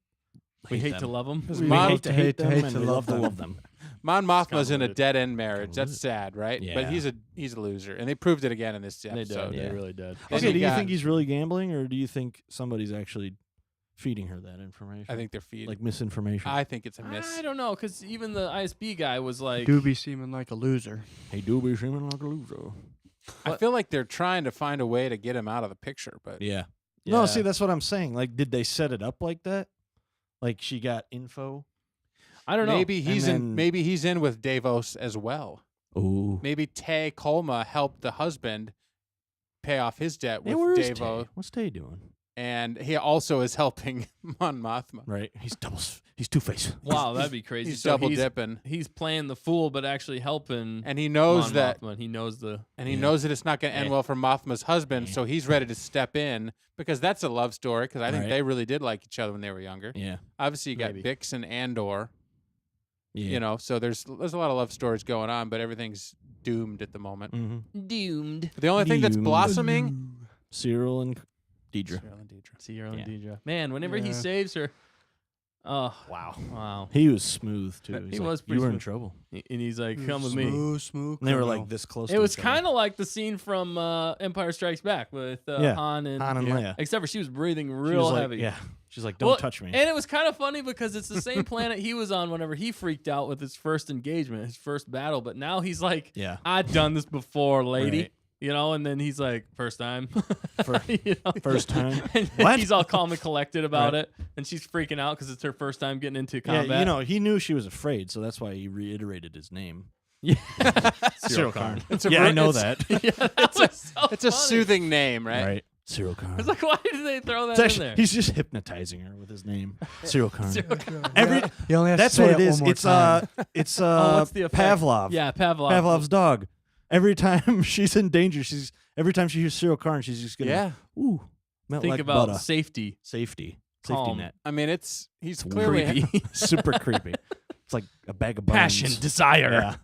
we hate to them. love them. There's We Mon- hate to hate them, hate and to we love love to them. love them. Mon Mothma's in a convoluted. dead-end marriage. That's sad, right? But Yeah. he's a loser, and they proved it again in this They episode. did. Yeah. They really did. And Okay, you do you got- think he's really gambling, or do you think somebody's actually feeding her that information? I think they're feeding. like misinformation. I think it's a miss. I don't know because even the ISB guy was like, Do be seeming like a loser. Hey, do be seeming like a loser. I feel like they're trying to find a way to get him out of the picture, but Yeah. yeah. No, see, that's what I'm saying. Like, did they set it up like that? Like, she got info. I don't know. maybe he's And in. then- Maybe he's in with Davos as well. Ooh. Maybe Tay Kolma helped the husband pay off his debt Hey, with where is Davos. Tay? What's Tay doing? and he also is helping Mon Mothma. Right. He's Two-Face. Wow, that'd be crazy. He's So double dipping, He's playing the fool, but actually helping. and he knows Mon that, Mothma. He knows the. and he knows that it's not going to end well for Mothma's husband. So he's ready to step in because that's a love story. Because I think Right. they really did like each other when they were younger. Yeah. Obviously, you got Maybe. Bix and Andor. Yeah. You know, so there's a lot of love stories going on, but everything's doomed at the moment. Mm-hmm. Doomed. The only thing that's Doomed. blossoming. Syril and Dedra. Syril and Dedra. Sierra and Yeah. Dedra. Man, whenever he Yeah. saves her. Oh, Wow. wow. He was smooth too. He He's was like, pretty you were in smooth. trouble. And he's like, come with me. Smooth. And they were criminal. like this close. It to was each other. kind of like the scene from Empire Strikes Back with Yeah. Han and Leia. except for she was breathing She real was like- heavy. Yeah. She's like, don't Well, touch me. And it was kind of funny because it's the same planet he was on whenever he freaked out with his first engagement, his first battle. But now he's like, Yeah. I've done this before, lady. Right. You know, and then he's like, first time. You know? First time. And What? he's all calm and collected about Right. it. And she's freaking out because it's her first time getting into Yeah, combat. you know, he knew she was afraid, so that's why he reiterated his name. Yeah. Cyril Karn. It's a Yeah, I ru- know it's- that. Yeah, that was so It's a funny. soothing name, right? Right. Cyril Karn. It's like, why did they throw that It's in actually- there? he's just hypnotizing her with his name. Cyril Karn. Cyril- Every You only have that's to say what it is. one more It's time. it's Oh, what's the effect? Pavlov. Yeah, Pavlov. Pavlov's dog. Every time she's in danger, every time she hears Cyril Karn, she's just gonna Yeah. ooh, melt Think like about butter. safety. Safety Calm. net. I mean, he's It's clearly Creepy. Super creepy. It's like a bag of bones. Passion, desire. Yeah.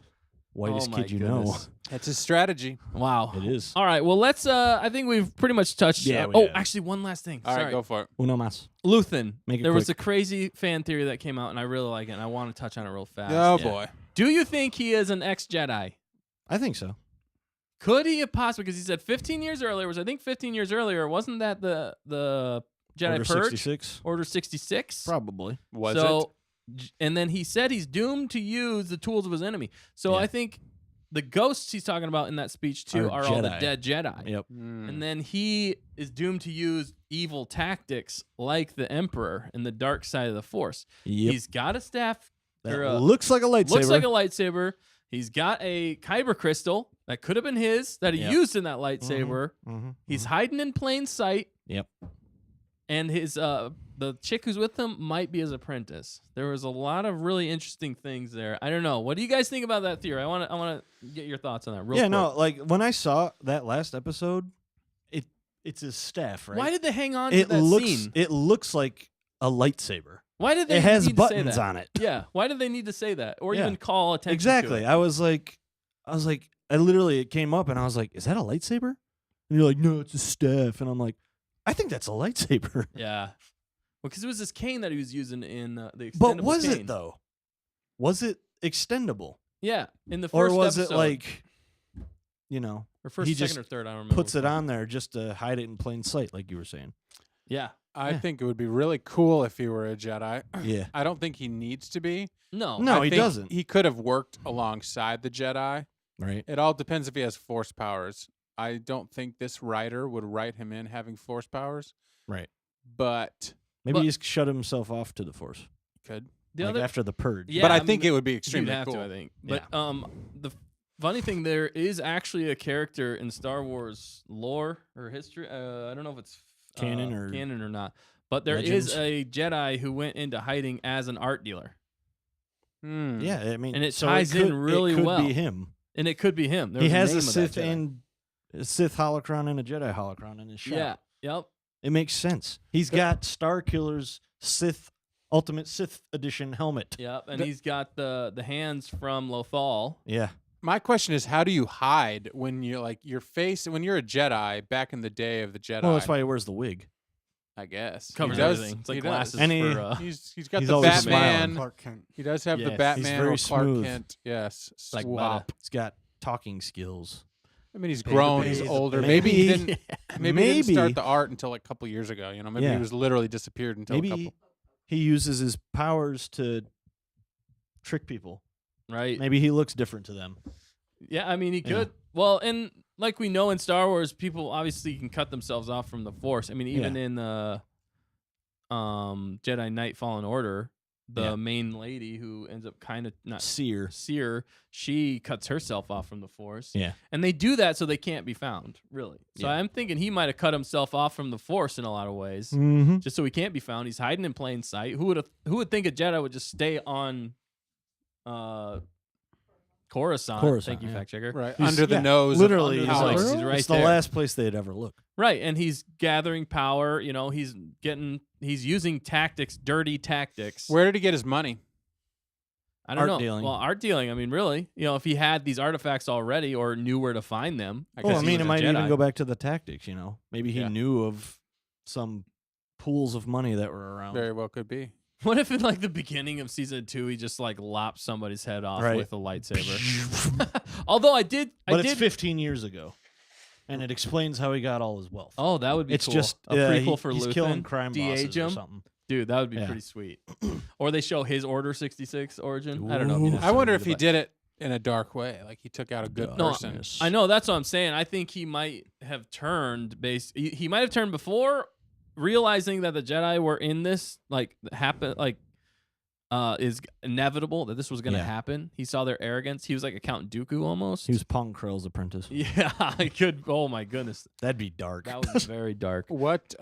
Whitest Oh my kid you goodness. It's his strategy. Wow. know. It is. All right. Well, let's. I think we've pretty much touched. Yeah, we Oh, have. actually, one last thing. All Sorry. right, go for it. Uno más. Luthen. Make it There was a quick. crazy fan theory that came out, and I really like it. And I want to touch on it real fast. Oh Yeah. boy. Do you think he is an ex-Jedi? I think so. Could he have possibly? Because he said 15 years earlier. Was I think 15 years earlier? Wasn't that the Jedi Order Purge? 66? Order 66. Probably. Was so, and then he said he's doomed to use the tools of his enemy. So Yeah. I think the ghosts he's talking about in that speech too Are are all the Jedi. dead Jedi. Yep. it? Mm. And then he is doomed to use evil tactics like the Emperor in the dark side of the Force. Yep. He's got a staff. That or a- looks like a lightsaber. looks like a lightsaber. He's got a kyber crystal that could have been his that he Yep. used in that lightsaber. Mhm, He's mhm. hiding in plain sight. Yep. And his the chick who's with him might be his apprentice. There was a lot of really interesting things there. I don't know. What do you guys think about that theory? I want to get your thoughts on that real Yeah, quick. no, like when I saw that last episode, it's his staff, right? Why did they hang on to it that looks scene? it looks like a lightsaber. Why did they It has need to say buttons that? on it. Yeah. Why did they need to say that or Yeah. even call attention Exactly. to it? I was like, I literally it came up and I was like, is that a lightsaber? And you're like, no, it's a staff. And I'm like, I think that's a lightsaber. Yeah. Well, because it was this cane that he was using in the extendable But was cane. it though? Was it extendable, Yeah, in the first or was episode. it like, you know, or first, he second, just or third? I don't remember. puts which it one. on there just to hide it in plain sight, like you were saying? Yeah. I Yeah. think it would be really cool if he were a Jedi. Yeah. I don't think he needs to be. No. No, I he think doesn't. He could have worked alongside the Jedi. Right. It all depends if he has force powers. I don't think this writer would write him in having force powers, Right. but Maybe But- he's shut himself off to the Force, could. The like other, after the purge. yeah, but I mean, think it would be you'd extremely have cool. to, I think. But the funny thing, there is actually a character in Star Wars lore or history. I don't know if it's Canon or not, but there is a Jedi who went into hiding as an art dealer, Hmm. Yeah, I mean, And it so ties in really it could well. Be him. and it could be him. He has a a name of that Sith Jedi. and a Sith holocron and a Jedi holocron in his shop. Yeah. Yep. It makes sense. He's got Star Killer's Sith Ultimate Sith Edition helmet. Yep. And he's got the hands from Lothal. Yeah. My question is, how do you hide when you're like your face when you're a Jedi back in the day of the Jedi? Well, that's why he wears the wig. I guess Covers he does, everything. It's like he does. glasses And he- for He's got He's the always Batman. smiling. Clark Kent. He does have the Yes. Batman He's very or Clark smooth. Kent. Yes, like swap. He's got talking skills. I mean, he's Bathe grown. the He's bathe. older. Maybe he Maybe- didn't. Maybe he didn't maybe- start the art until like a couple years ago. You know, maybe he Yeah. was literally disappeared until a Maybe couple. he uses his powers to trick people. right. Maybe he looks different to them. Yeah, I mean, he Yeah. could. Well, and like we know in Star Wars, people obviously can cut themselves off from the Force. I mean, even in Jedi Knight Fallen Order, the main lady who ends up kind of not Seer. she cuts herself off from the Force. Yeah. And they do that so they can't be found, really. So Yeah. I'm thinking he might have cut himself off from the Force in a lot of ways, Mm-hmm. just so he can't be found. He's hiding in plain sight. Who would think a Jedi would just stay on Coruscant. Thank you, yeah. fact checker. Right. He's- Under the yeah, nose. literally, Of he's Under like, the he's House. right it's there. the last place they'd ever look. Right, and he's gathering power. You know, he's using tactics, dirty tactics. Where did he get his money? I don't Art know. dealing. Well, art dealing. I mean, really, you know, if he had these artifacts already or knew where to find them, I Well, guess I he mean, was it a might even Jedi. go back to the tactics, Maybe he Yeah. knew of some pools of money that were around. Very well could be. what if in like the beginning of season 2 he just like lopped somebody's head off Right. with a lightsaber? Although I did. But it's 15 years ago, and it explains how he got all his wealth. Oh, that would be it's cool. just a prequel for he's Luthen. killing crime de-age bosses or him. something. Dude, that would be Yeah. pretty sweet. Or they show his Order 66 origin. I don't know. If he Ooh. I necessarily wonder if he but- did it in a dark way, like he took out a good No, person. Darkness. I know, that's what I'm saying. I think he might have turned he might have turned before realizing that the Jedi were in this is inevitable, that this was going to Yeah. happen. He saw their arrogance. He was like a Count Dooku almost. He was Pong Krell's apprentice. Yeah, I could. Oh my goodness, That'd be dark. that was very dark. What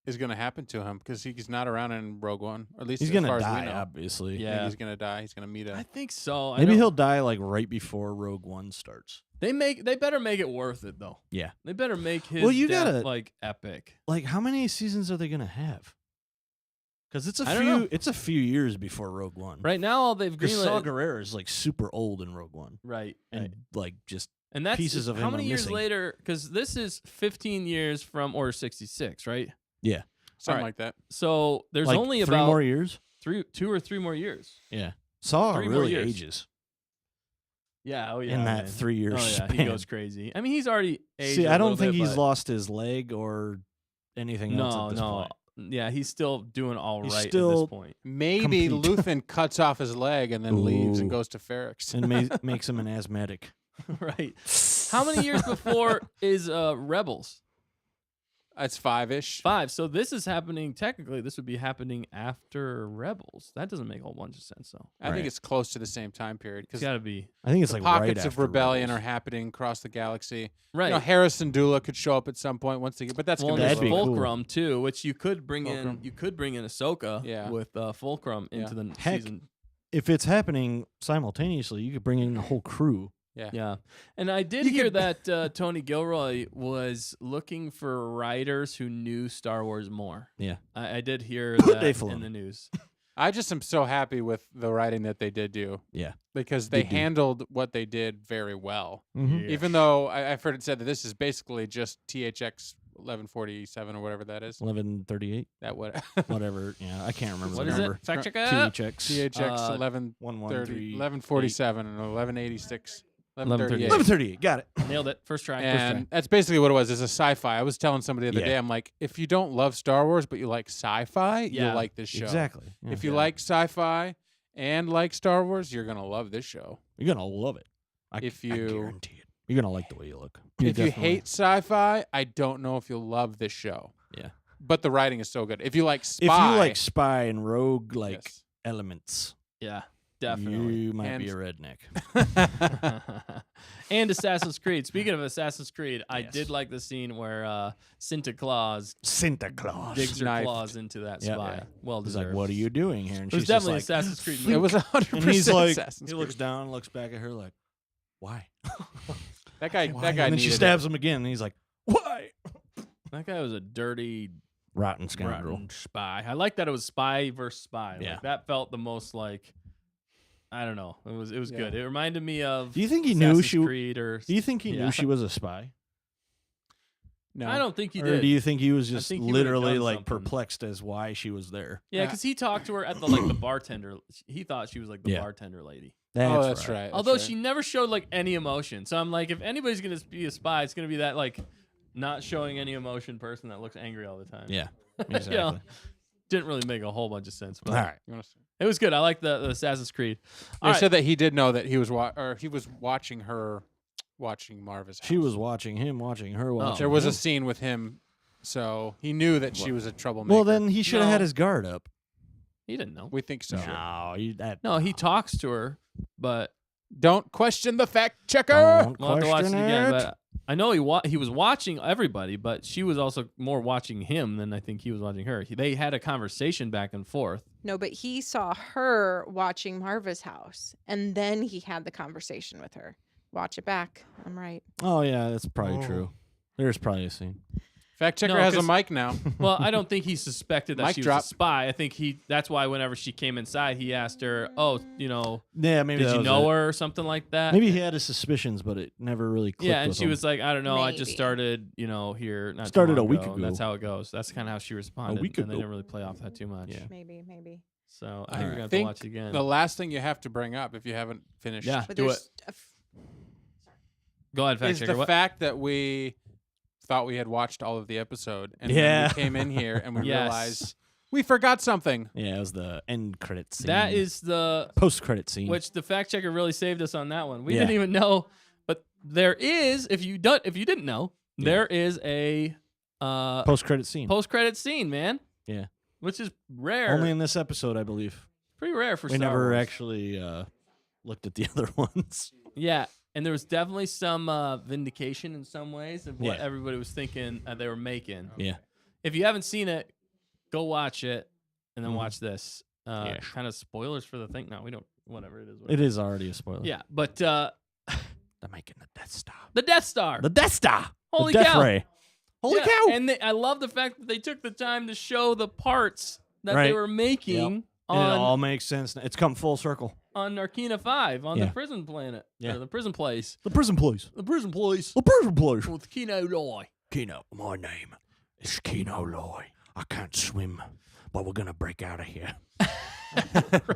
is going to happen to him? Because he's not around in Rogue One, or at least He's as gonna far die, as we know. obviously. You Yeah. think he's going to die. He's going to meet I a. think so. Maybe he'll die like right before Rogue One starts. They better make it worth it though. Yeah. They better make his Well, you death, gotta- like epic. Like, how many seasons are they gonna have? Because it's I don't know. It's a few years before Rogue One. Right now, all they've Because Saw greenlit. Gerrera is like super old in Rogue One, Right, and right. like just And that's pieces of how him many are years missing. later? Because this is 15 years from Order 66, right? yeah, Something Alright. like that. So there's like only 3 about more years. 2 or 3 more years. Yeah, Saw 3 more really years. ages Yeah, oh yeah. in that man. 3 year Oh yeah, span. he goes crazy. I mean, he's already aged. See, I I don't think he's lost his leg or anything else No, at this no. point. Yeah, he's still doing all He's right still- at this point. Maybe Complete. Luthen cuts off his leg and then leaves and Ooh. goes to Ferrix. And makes him an asthmatic. Right. How many years before is Rebels? That's 5-ish. 5. So this is happening. Technically, this would be happening after Rebels. That doesn't make a whole bunch of sense, though. I think Right. it's close to the same time period It's because got to be I think it's the like right pockets of after rebellion Rebels. are happening across the galaxy. right. You know, Harrison Dula could show up at some point once they get, but that's Well, going and to there's That'd be cool. Fulcrum too, which you could bring in. Fulcrum. You could bring in Ahsoka Yeah. with Fulcrum into the Heck, season. If it's happening simultaneously, you could bring in the whole crew. Yeah, and I did You hear could- that Tony Gilroy was looking for writers who knew Star Wars more. Yeah. I did hear They that flew in him. the news. I just am so happy with the writing that they did do Yeah. because they They do. handled what they did very well. Mhm. Yeah. Even though I've heard it said that this is basically just THX 1147 or whatever that is. 1138, That what whatever. Yeah, I can't remember What the is number. it? Fact check it. THX. THX Uh, 1130, 113. 1147 and 1186, 1138. 1138. Got it. Nailed it. First try. And that's basically what it was. It's a sci-fi. I was telling somebody the other Yeah. day, I'm like, if you don't love Star Wars but you like sci-fi, Yeah. you'll like this show. Exactly. Yeah. If you like sci-fi and like Star Wars, you're gonna love this show. You're gonna love it. If I you- guarantee it. You're gonna like the way you look. If you hate sci-fi, I don't know if you'll love this show. Yeah. But the writing is so good. If you like spy, if you like spy and rogue like yes. elements, Yeah, definitely. you might And- be a redneck. And Assassin's Creed. Speaking of Assassin's Creed, I Yes. did like the scene where Santa Claus Santa Claus. digs her Knifed. claws into that Yeah. spy. Yeah. Well He's deserved. like, "What are you doing here?" And It was she's just definitely like, Assassin's Creed. It was 100%. and he's like, Assassin's he Creed. looks down, looks back at her like, "Why?" That guy. Why? That guy And then she needed stabs him again, and he's like, "Why?" That guy was a dirty, Rotten scoundrel. rotten spy. I like that it was spy versus spy. Yeah. Like, that felt the most like, I don't know. It was Yeah. good. It reminded me of. Do you think he knew Assassin's she? Creed or Do you think he Yeah. knew she was a spy? No. I don't think he Or did. do you think he was just think he would've literally done like something. perplexed as why she was there? Yeah, because he talked to her at the bartender. He thought she was like the Yeah. bartender lady. Oh, that's right. that's Although right. she never showed like any emotion. So I'm like, if anybody's gonna be a spy, it's gonna be that like not showing any emotion person that looks angry all the time. Yeah, You exactly. know, didn't really make a whole bunch of sense. But All right. You wanna see? it was good. I like the Assassin's Creed. They All right. said that he did know that he was watching her, watching Marva's house. She was watching him, watching her, watching. There was a him. scene with him, so he knew that she was a troublemaker. Well, then he should have No. had his guard up. He didn't know. We think so. No, he talks to her, but Don't question the fact checker. Don't we'll have to watch it question again. it. But I know he was watching everybody, but she was also more watching him than I think he was watching her. They had a conversation back and forth. No, but he saw her watching Marva's house, and then he had the conversation with her. Watch it back. I'm right. Oh yeah, that's probably Oh. true. There's probably a scene. Fact checker No, has a 'cause- mic now. Well, I don't think he suspected that Mic she drop. was a spy. I think that's why whenever she came inside, he asked her, "Oh, Yeah, maybe did that you was know it. her or something like that?" Maybe he had his suspicions, but it never really clicked. Yeah, and with she him. was like, "I don't know. I just Maybe. started, here not too Started a long week and ago." That's how it goes. That's kind of how she responded. week and they ago. didn't really play off that too much. Yeah. Maybe. So I think we're gonna have to Think watch it again. The last thing you have to bring up, if you haven't finished, Yeah. But Do there's Go ahead, fact is checker. the What? fact that we thought we had watched all of the episode, and then Yeah. we came in here and we Yes. realized we forgot something. Yeah, it was the end credit scene. That is the post credit scene. which the fact checker really saved us on that one. We Yeah. didn't even know, but there is if you didn't know, there is a post credit scene. post credit scene, man. Yeah. Which is rare. Only in this episode, I believe. Pretty rare for We Star never Wars. actually looked at the other ones. Yeah, and there was definitely some vindication in some ways of what Yeah. everybody was thinking they were making. Yeah. If you haven't seen it, go watch it and then Mhm. watch this. Yes. Kind of spoilers for the thing. No, we don't. Whatever it is. It is already a spoiler. Yeah, but They're making the Death Star. the Death Star. The Death Star. Holy the Death cow. Ray. Holy Yeah, cow. And I love the fact that they took the time to show the parts that they Right. were making And it all on makes sense. It's come full circle. Narkina 5 on the Yeah. prison planet. Yeah. Or the prison place. The prison police. The prison place The prison police. with Kino Loy. Kino, my name is Kino Loy. I can't swim, but we're gonna break out of here.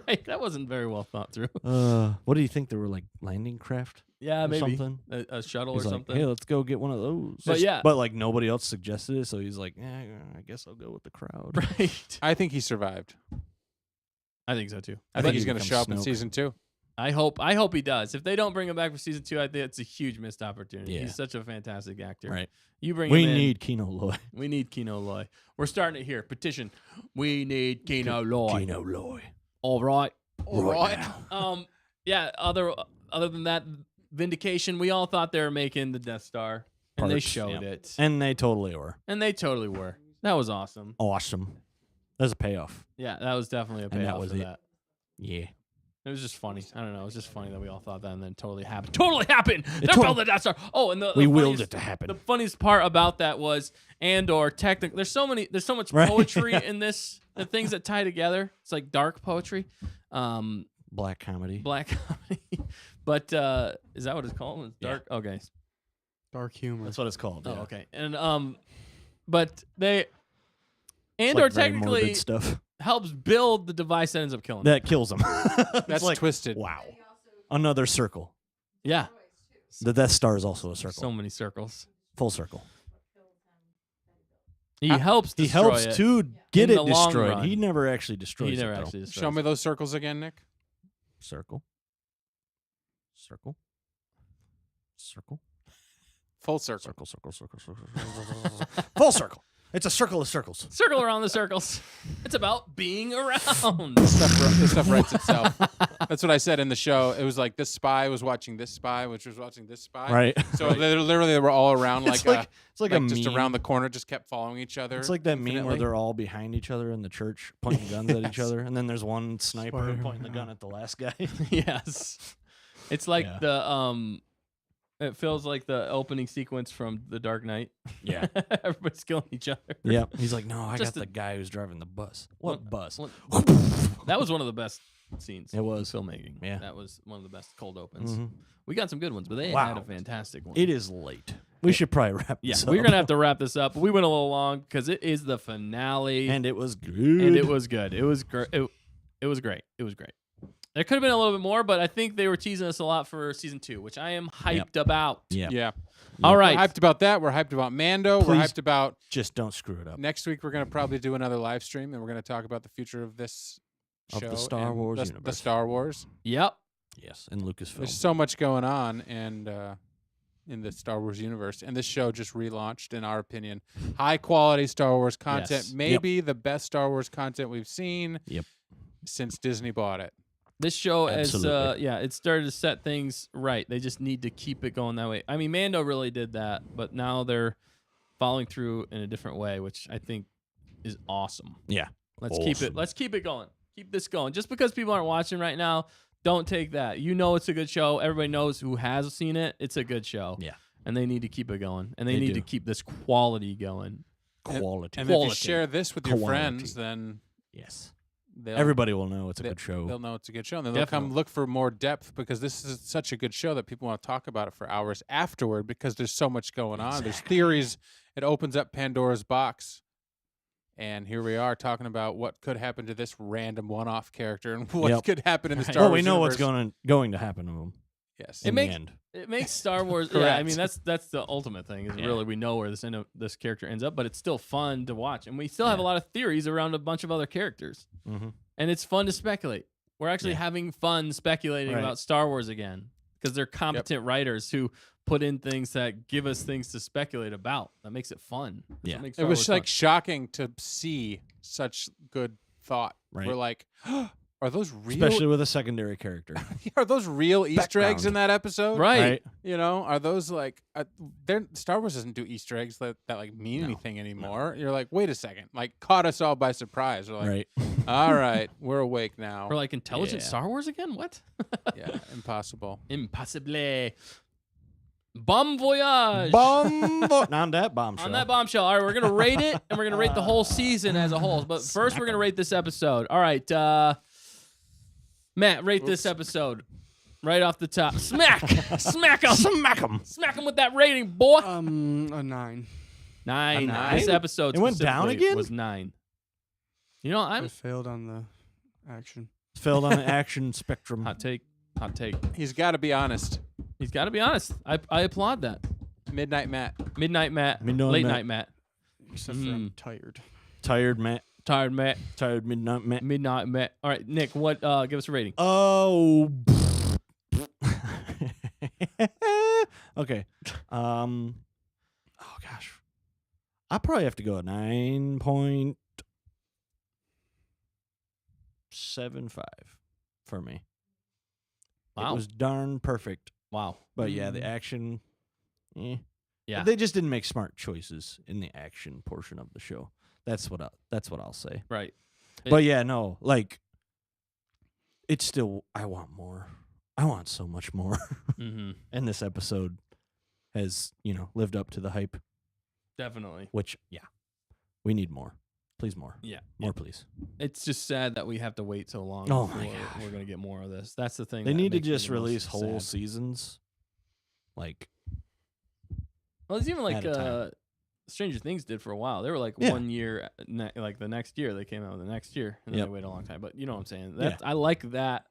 Right, that wasn't very well thought through. What do you think? They were like landing craft? Yeah, or maybe something? a shuttle He's or like, something. hey, let's go get one of those. But yeah. but like nobody else suggested it, so he's like, yeah, I guess I'll go with the crowd. Right. I think he survived. I think so too. I think think he's he going to becomes show up in Snoke. season 2. I hope he does. If they don't bring him back for season 2, I think it's a huge missed opportunity. Yeah. He's such a fantastic actor. Right. You bring We him in. need Kino Loy. We need Kino Loy. We're starting it here. Petition. We need Kino Loy. Kino Loy. All right. Right now. Yeah. Other than that, vindication. We all thought they were making the Death Star, and they Parts, showed yeah. it, And they totally were. and they totally were. That was awesome. Awesome. There's a payoff. Yeah, that was definitely a And that payoff was for it. that. Yeah. It was just funny. I don't know. It was just funny that we all thought that, and then it totally happened. Totally happened. They're tot- building the Death Star. Oh, and We the willed funniest- it to happen. The funniest part about that was Andor. Technically, there's so much Right. poetry in this. The things that tie together. It's like dark poetry, Black comedy. black comedy. But is that what it's called? It's Yeah. dark. Okay. Dark humor. That's what it's called. Oh, yeah. okay. And but they It's Andor like very technically morbid stuff. helps build the device that ends up killing him. That kills him. It's That's like, twisted. wow. Another circle. Yeah. The Death Star is also a circle. So many circles. Full circle. He helps. He destroy helps it. to get in it the long destroyed. run. He never actually destroys He never it, though. actually destroys Show me it. those circles again, Nick. Circle. Circle. Circle. Full circle. Circle, circle, circle, circle, circle. Full circle. It's a circle of circles. Circle around the circles. It's about being around. This stuff writes itself. That's what I said in the show. It was like this spy was watching this spy, which was watching this spy. Right. So they were all around It's like it's like a just meme. around the corner, just kept following each other. It's like that meme where infinitely. they're all behind each other in the church, pointing guns at each Yes. other, and then there's one sniper Spider-Man. pointing the gun at the last guy. Yes. It's like Yeah. the it feels like the opening sequence from The Dark Knight. Yeah. Everybody's killing each other. Yeah. He's like, no, I Just got the guy who's driving the bus. What bus? That was one of the best scenes. It was. in filmmaking. Yeah. That was one of the best cold opens. Mhm. We got some good ones, but they Wow. had a fantastic one. It is late. We should probably wrap Yeah, this up. we're gonna have to wrap this up. We went a little long because it is the finale, And it was good. and it was good. It was great. It was great. It was great. There could have been a little bit more, but I think they were teasing us a lot for season 2, which I am hyped about. Yeah. Yeah. All right. We're hyped about that. We're hyped about Mando. We're Please. hyped about Just don't screw it up. next week. We're going to probably do another live stream, and we're going to talk about the future of this Of the show Star and Wars the universe. Star Wars. Yep. Yes, and Lucasfilm. There's so much going on, and in the Star Wars universe, and this show just relaunched, in our opinion, high quality Star Wars content. Yes. Maybe the best Star Wars content we've seen. Yep. since Disney bought it. This show has, Absolutely. it started to set things right. They just need to keep it going that way. I mean, Mando really did that, but now they're following through in a different way, which I think is awesome. Yeah. Let's keep it. Let's keep it going. Keep this going. Just because people aren't watching right now, don't take that. You know it's a good show. Everybody knows who has seen it. It's a good show. Yeah. And they need to keep it going. And they They need do. to keep this quality going. Quality. And if you Quality. share this with your Quality. friends, then Yes. they'll, Everybody will know it's a they- good show. They'll know it's a good show, and then they'll come Definitely. look for more depth because this is such a good show that people want to talk about it for hours afterward because there's so much going on. There's theories. It opens up Pandora's box. And here we are talking about what could happen to this random one-off character and what Yep. could happen in the Right. Star Well, Wars we know what's universe. going to happen to him Yes. It in makes- the end. It makes Star Wars. Yeah, I Correct. mean that's the ultimate thing. Is Yeah. really we know where this character ends up, but it's still fun to watch, and we still have a Yeah. lot of theories around a bunch of other characters, Mm-hmm. and it's fun to speculate. We're actually Yeah. having fun speculating Right. about Star Wars again because they're competent writers who put in things that give us things to speculate about. That makes it fun. That's what Yeah. makes It Star was Wars like fun. shocking to see such good thought. Right. We're like, are those real? Especially with a secondary character. Are those real Easter eggs in Background. that episode? right. You know, are those like Star Wars doesn't do Easter eggs that like mean No. anything anymore? You're like, wait a second, like caught us all by surprise. We're like, Right. all right, we're awake now. Or like intelligent Yeah. Star Wars again? What? Yeah, impossible. Impossible. Bon voyage. On that bombshell. On that bombshell. All right, we're going to rate it, and we're going to rate the whole season as a whole. But first, we're going to rate this episode. All right, Matt, rate this episode right off the top. Smack! Smack him! Smack 'em. Smack him with that rating, boy. A 9. Nine. A 9? This episode It went down specifically again? was 9. You know, I I'm failed on the action. Failed on the action spectrum. hot take. Hot take. He's got to be honest. He's got to be honest. I applaud that. Midnight Matt. Midnight Matt. Midnight Late Matt. night Matt. Except for I'm tired. Tired Matt. Tired Matt. Tired midnight Matt. Midnight Matt. All right, Nick. What? Give us a rating. Oh. Okay. Oh gosh. I probably have to go 9.75 for me. Wow. It was darn perfect. Wow. But yeah, the action. Yeah. They just didn't make smart choices in the action portion of the show. That's what I'll say. Right. But yeah, no, like it's still I want more. I want so much more. Mm-hmm. And this episode has, lived up to the hype, Definitely. which we need more. Please more. Yeah. More please. It's just sad that we have to wait so long Oh my before gosh. we're going to get more of this. That's the thing. They that need to makes me just the most release whole sad. seasons. Like Well, it's even like at a time. Stranger Things did for a while. They were like Yeah. 1 year, like the next year they came out with the next year, and then Yep. they waited a long time. But you know what I'm saying? Yeah. That's, I like that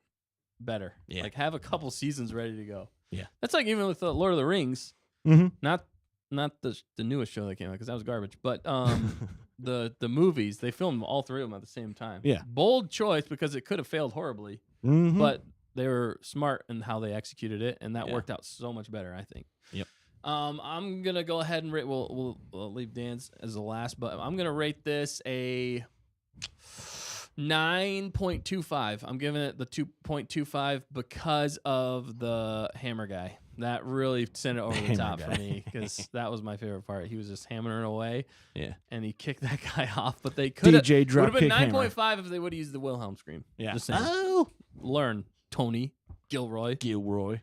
better. Yeah. Like have a couple seasons ready to go. Yeah. That's like even with the Lord of the Rings, mm-hmm. not the newest show that came out because that was garbage, but the movies, they filmed all three of them at the same time. Yeah. Bold choice because it could have failed horribly, Mm-hmm. but they were smart in how they executed it, and that Yeah. worked out so much better, I think. Yep. I'm gonna go ahead and rate. We'll leave Dan's as the last, but I'm gonna rate this a 9.25. I'm giving it the 2.25 because of the hammer guy. That really sent it over the Hammer top guy. for me because that was my favorite part. He was just hammering away, Yeah. and he kicked that guy off. But they could have. DJ Would have been Dropkick Hammer. 9.5 if they would have used the Wilhelm scream. Yeah. Just saying. Oh. Learn, Tony Gilroy. Gilroy.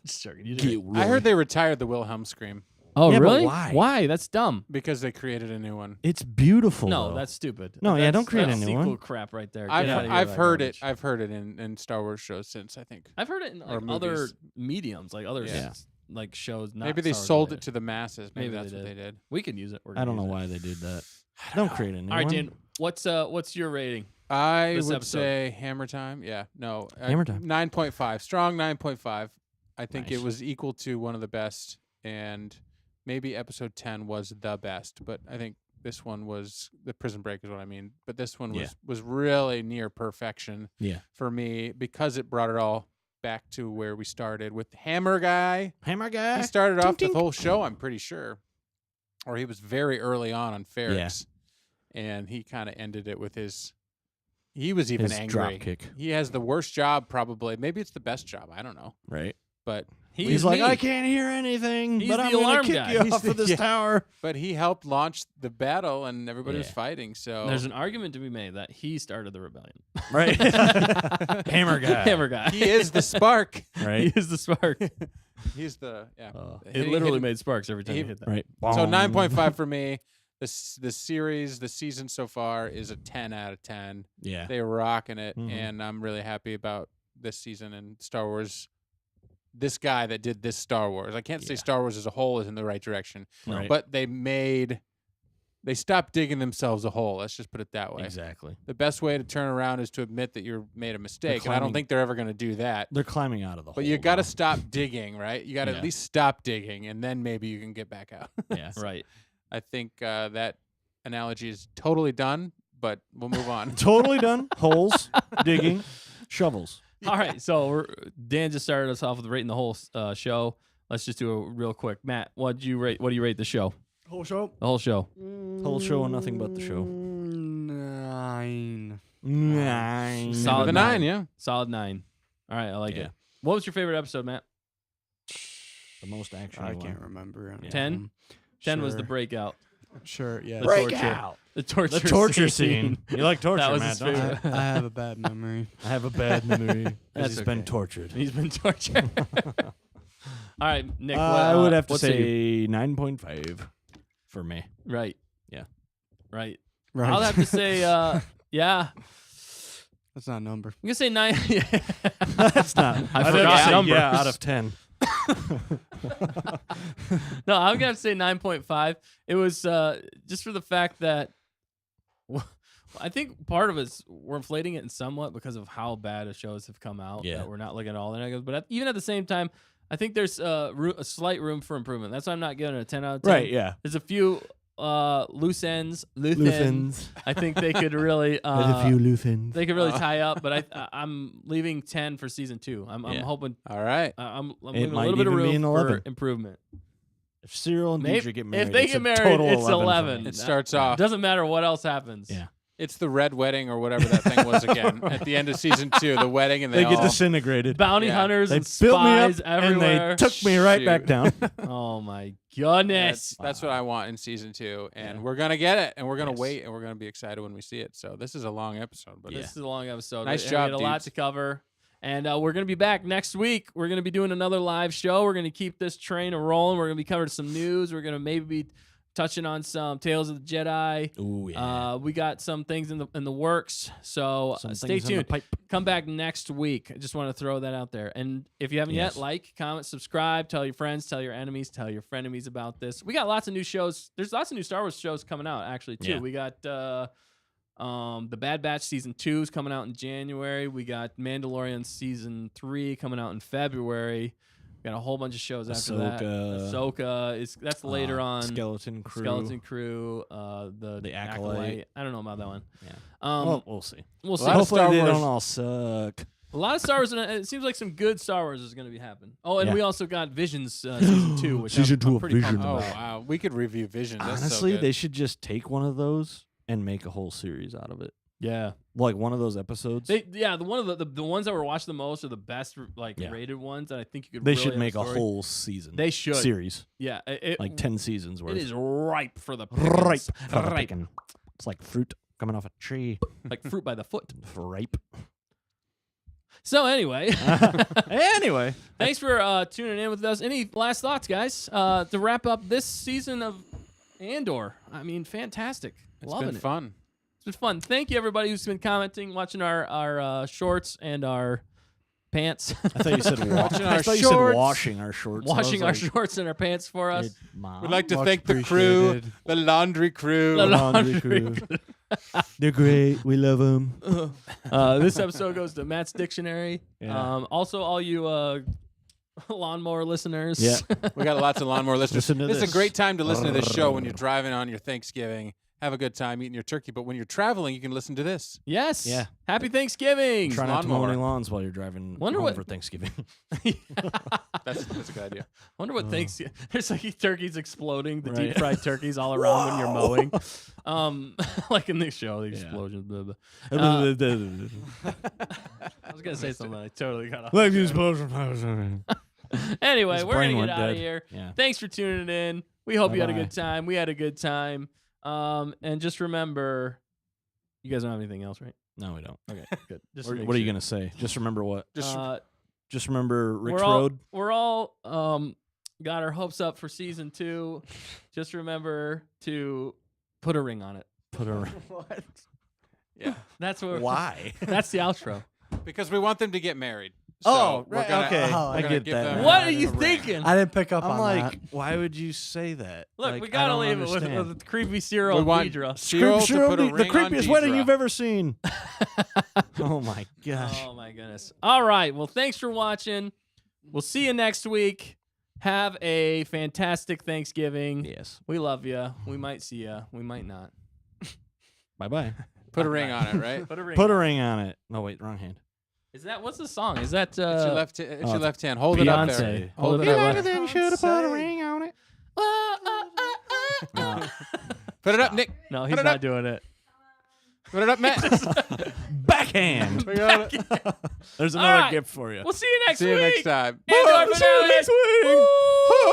Just joking. You did it. Gilroy. I heard they retired the Wilhelm scream Oh, Yeah, but really? why? Why? That's dumb. because they created a new one. It's beautiful. No, though. that's stupid. No, yeah, That's- don't create that's a new one. sequel crap right there. I've Get outta here with I've that heard garbage. it. I've heard it in Star Wars shows since, I think. I've heard it in or like other movies. mediums, like other Yeah. like shows. Not Maybe they Star Wars sold related. it to the masses. Maybe, Maybe that's they what they did. did. We can use it. We're I gonna don't know use it. why they did that. Don't create a new All right, one. Dan. What's your rating? I This would episode. say Hammer Time. Yeah, no, Hammer Time. 9.5, strong 9.5. I think it Nice. was equal to one of the best, and maybe episode 10 was the best, but I think this one was the Prison Break is what I mean. But this one Yeah. was really near perfection Yeah. for me because it brought it all back to where we started with Hammer Guy. Hammer guy. He started off the tink. whole show, I'm pretty sure, or he was very early on Ferrix, and he kind of ended it with his He was even his angry. drop kick, He has the worst job, probably. Maybe it's the best job. I don't know. right? But He's like, I can't hear anything, He's but the I'm gonna alarm kick guy. you He's off the- of this yeah. tower. but he helped launch the battle, and everybody was Yeah. fighting. So There's an argument to be made that he started the rebellion. Right? Hammer guy. Hammer guy. he is the spark. Right? He is the spark. He's the It literally made sparks every time he- he hit that. Right. So Boom. 9.5 for me. The series, the season so far is a 10 out of 10. Yeah. They're rocking it, Mhm. and I'm really happy about this season and Star Wars. This guy that did this Star Wars. I can't say Yeah. Star Wars as a whole is in the right direction, Right. but they stopped digging themselves a hole. Let's just put it that way. Exactly. The best way to turn around is to admit that you made a mistake, and I don't climbing- think they're ever going to do that. They're climbing out of the hole. But you got to now. stop digging, right? You got to Yeah. at least stop digging, and then maybe you can get back out. Yeah. Right. I think that analogy is totally done, but we'll move on. Totally done. Holes, digging, shovels. All right. So Dan just started us off with rating the whole show. Let's just do a real quick. Matt, what do you rate the show? Whole show. The whole show. Whole show and nothing but the show. 9. Nine. Solid The 9, yeah. Solid 9. All right. I like Yeah. it. What was your favorite episode, Matt? The most action. I can't remember. any of 10? them. 10 was the Sure. breakout. Sure, yeah. The Break torture. out. The torture. The torture scene. You like torture, That was Matt, his don't you? favorite. I have a bad memory. I have a bad memory. That's Because he's been okay. tortured. He's been tortured. All right, Nick. I would have to what's it? say 9.5 for me. Right. Yeah. Right. Right. I'll have to say, yeah. That's not a number. I'm gonna say 9. That's not. I I'd have forgot to say numbers. Yeah, out of 10. No, I'm gonna say 9.5. It was just for the fact that I think part of it's we're inflating it in somewhat because of how bad the shows have come out. Yeah. That we're not looking at all the negatives, but even at the same time, I think there's a slight room for improvement. That's why I'm not giving it a 10 out of 10. Right, yeah. There's a few loose ends. Luthen's. I think they could really There's a few Luthen's. they could really tie up, but I'm leaving 10 for season 2. I'm Yeah. hoping All right. I'm It leaving a might little bit of even be room an for 11. improvement. If Cyril and Maybe- Dedra get married, if they it's get a married, total it's 11 for 11. me. It starts off. Doesn't matter what else happens. Yeah. It's the red wedding or whatever that thing was again at the end of season 2. The wedding, and They they get all, disintegrated. Bounty Yeah. hunters They and built me up spies everywhere. and they took me right back Shoot. down. Oh my goodness. That's what I want in season 2, and Yeah. we're gonna get it, and we're gonna Yes. wait, and we're gonna be excited when we see it. So this is a long episode, but This is a long episode. Nice We job, had a lot dudes. to cover. And we're going to be back next week. We're going to be doing another live show. We're going to keep this train rolling. We're going to be covering some news. We're going to maybe be touching on some Tales of the Jedi. Ooh, yeah. We got some things in the works. So Some stay things in the tuned. pipe. Come back next week. I just want to throw that out there. And if you haven't Yes. yet, like, comment, subscribe, tell your friends, tell your enemies, tell your frenemies about this. We got lots of new shows. There's lots of new Star Wars shows coming out, actually, too. Yeah. We got the Bad Batch Season 2 is coming out in January. We got Mandalorian Season 3 coming out in February. We got a whole bunch of shows after that. Ahsoka. That's later on. Skeleton Crew. Skeleton Crew. The Acolyte. I don't know about that one. Yeah. Well, We'll see. we'll see. lot of Hopefully Star they Wars- don't all suck. A lot of Star Wars, and it seems like some good Star Wars is going to be happening. Oh, and Yeah. we also got Visions Season 2, which Season I'm 2 of pretty pumped Vision. Oh about. wow, we could review Vision. That's so Honestly, good. they should just take one of those and make a whole series out of it. Yeah. Like one of those episodes. The one of the ones that were watched the most are the best Yeah. rated ones, and I think you could. They really should have make a story. whole season. They should. Series. Yeah, Like 10 seasons worth. It is ripe for the ripe. pickings. for the Ripe. picking. It's like fruit coming off a tree. Like fruit by the foot. Ripe. So anyway, Anyway. thanks for tuning in with us. Any last thoughts, guys? To wrap up this season of Andor. I mean, fantastic. It's Loving been it. fun. It's been fun. Thank you, everybody who's been commenting, watching our shorts and our pants. I thought you said Watching our I thought you shorts. said washing our shorts. I was washing our like, shorts and our pants for us. Mom? We'd like to Much thank the crew, appreciated. the laundry crew. The laundry crew. They're great. We love them. This episode goes to Matt's Dictionary. Yeah. Also, all you lawnmower listeners. Yeah. We got lots of lawnmower listeners. Listen to This is this. a great time to listen to this show when you're driving on your Thanksgiving have a good time eating your turkey. But when you're traveling, you can listen to this. Yes. Yeah. Happy Thanksgiving. Try not to mow lawnmower. any lawns while you're driving Wonder home what- for Thanksgiving. That's a good idea. Wonder what Thanksgiving. There's like turkeys exploding, the deep Right. fried turkeys all around when you're mowing. Like in this show, the explosions. Blah, blah. I was gonna say something. I totally got off. Anyway, His we're gonna brain get went out of dead. here. Yeah. Thanks for tuning in. We hope you had a Bye-bye. good time. We had a good time. And just remember, you guys don't have anything else, right? No, we don't. Okay, good. Just What make are you sure. gonna say? Just remember what? Just Just remember Rick's we're all, Road. We're all got our hopes up for season 2. Just remember to put a ring on it. Put a. That's what. Why? That's the outro. because we want them to get married. Oh, So we're right, gonna- okay. we're I gonna get give that them now. What are a you ring. thinking? I didn't pick up I'm on like, that. why would you say that? Look, Like, we I gotta don't leave it understand. with creepy Cyril We and want Dedra. Cyril to put a the ring on creepiest wedding Dedra. you've ever seen. Oh my gosh. Oh my goodness. All right. Well, thanks for watching. We'll see you next week. Have a fantastic Thanksgiving. Yes. We love you. We might see you. We might not. Bye bye. Put a ring on it, right? Put a ring. Put a ring on it. No, wait, wrong hand. Is that what's the song? Is that It's your left. It's your oh, left hand. Hold it up there. Beyonce. Hold it Hold up. it up. Then should have put a ring on it. No, Put it up, Nick. no, Put he's it not up. doing it. Put it up, Matt. Backhand. There's All another right. gift for you. We'll see you next See week. you next time. Andor See you Finale. next week. Woo!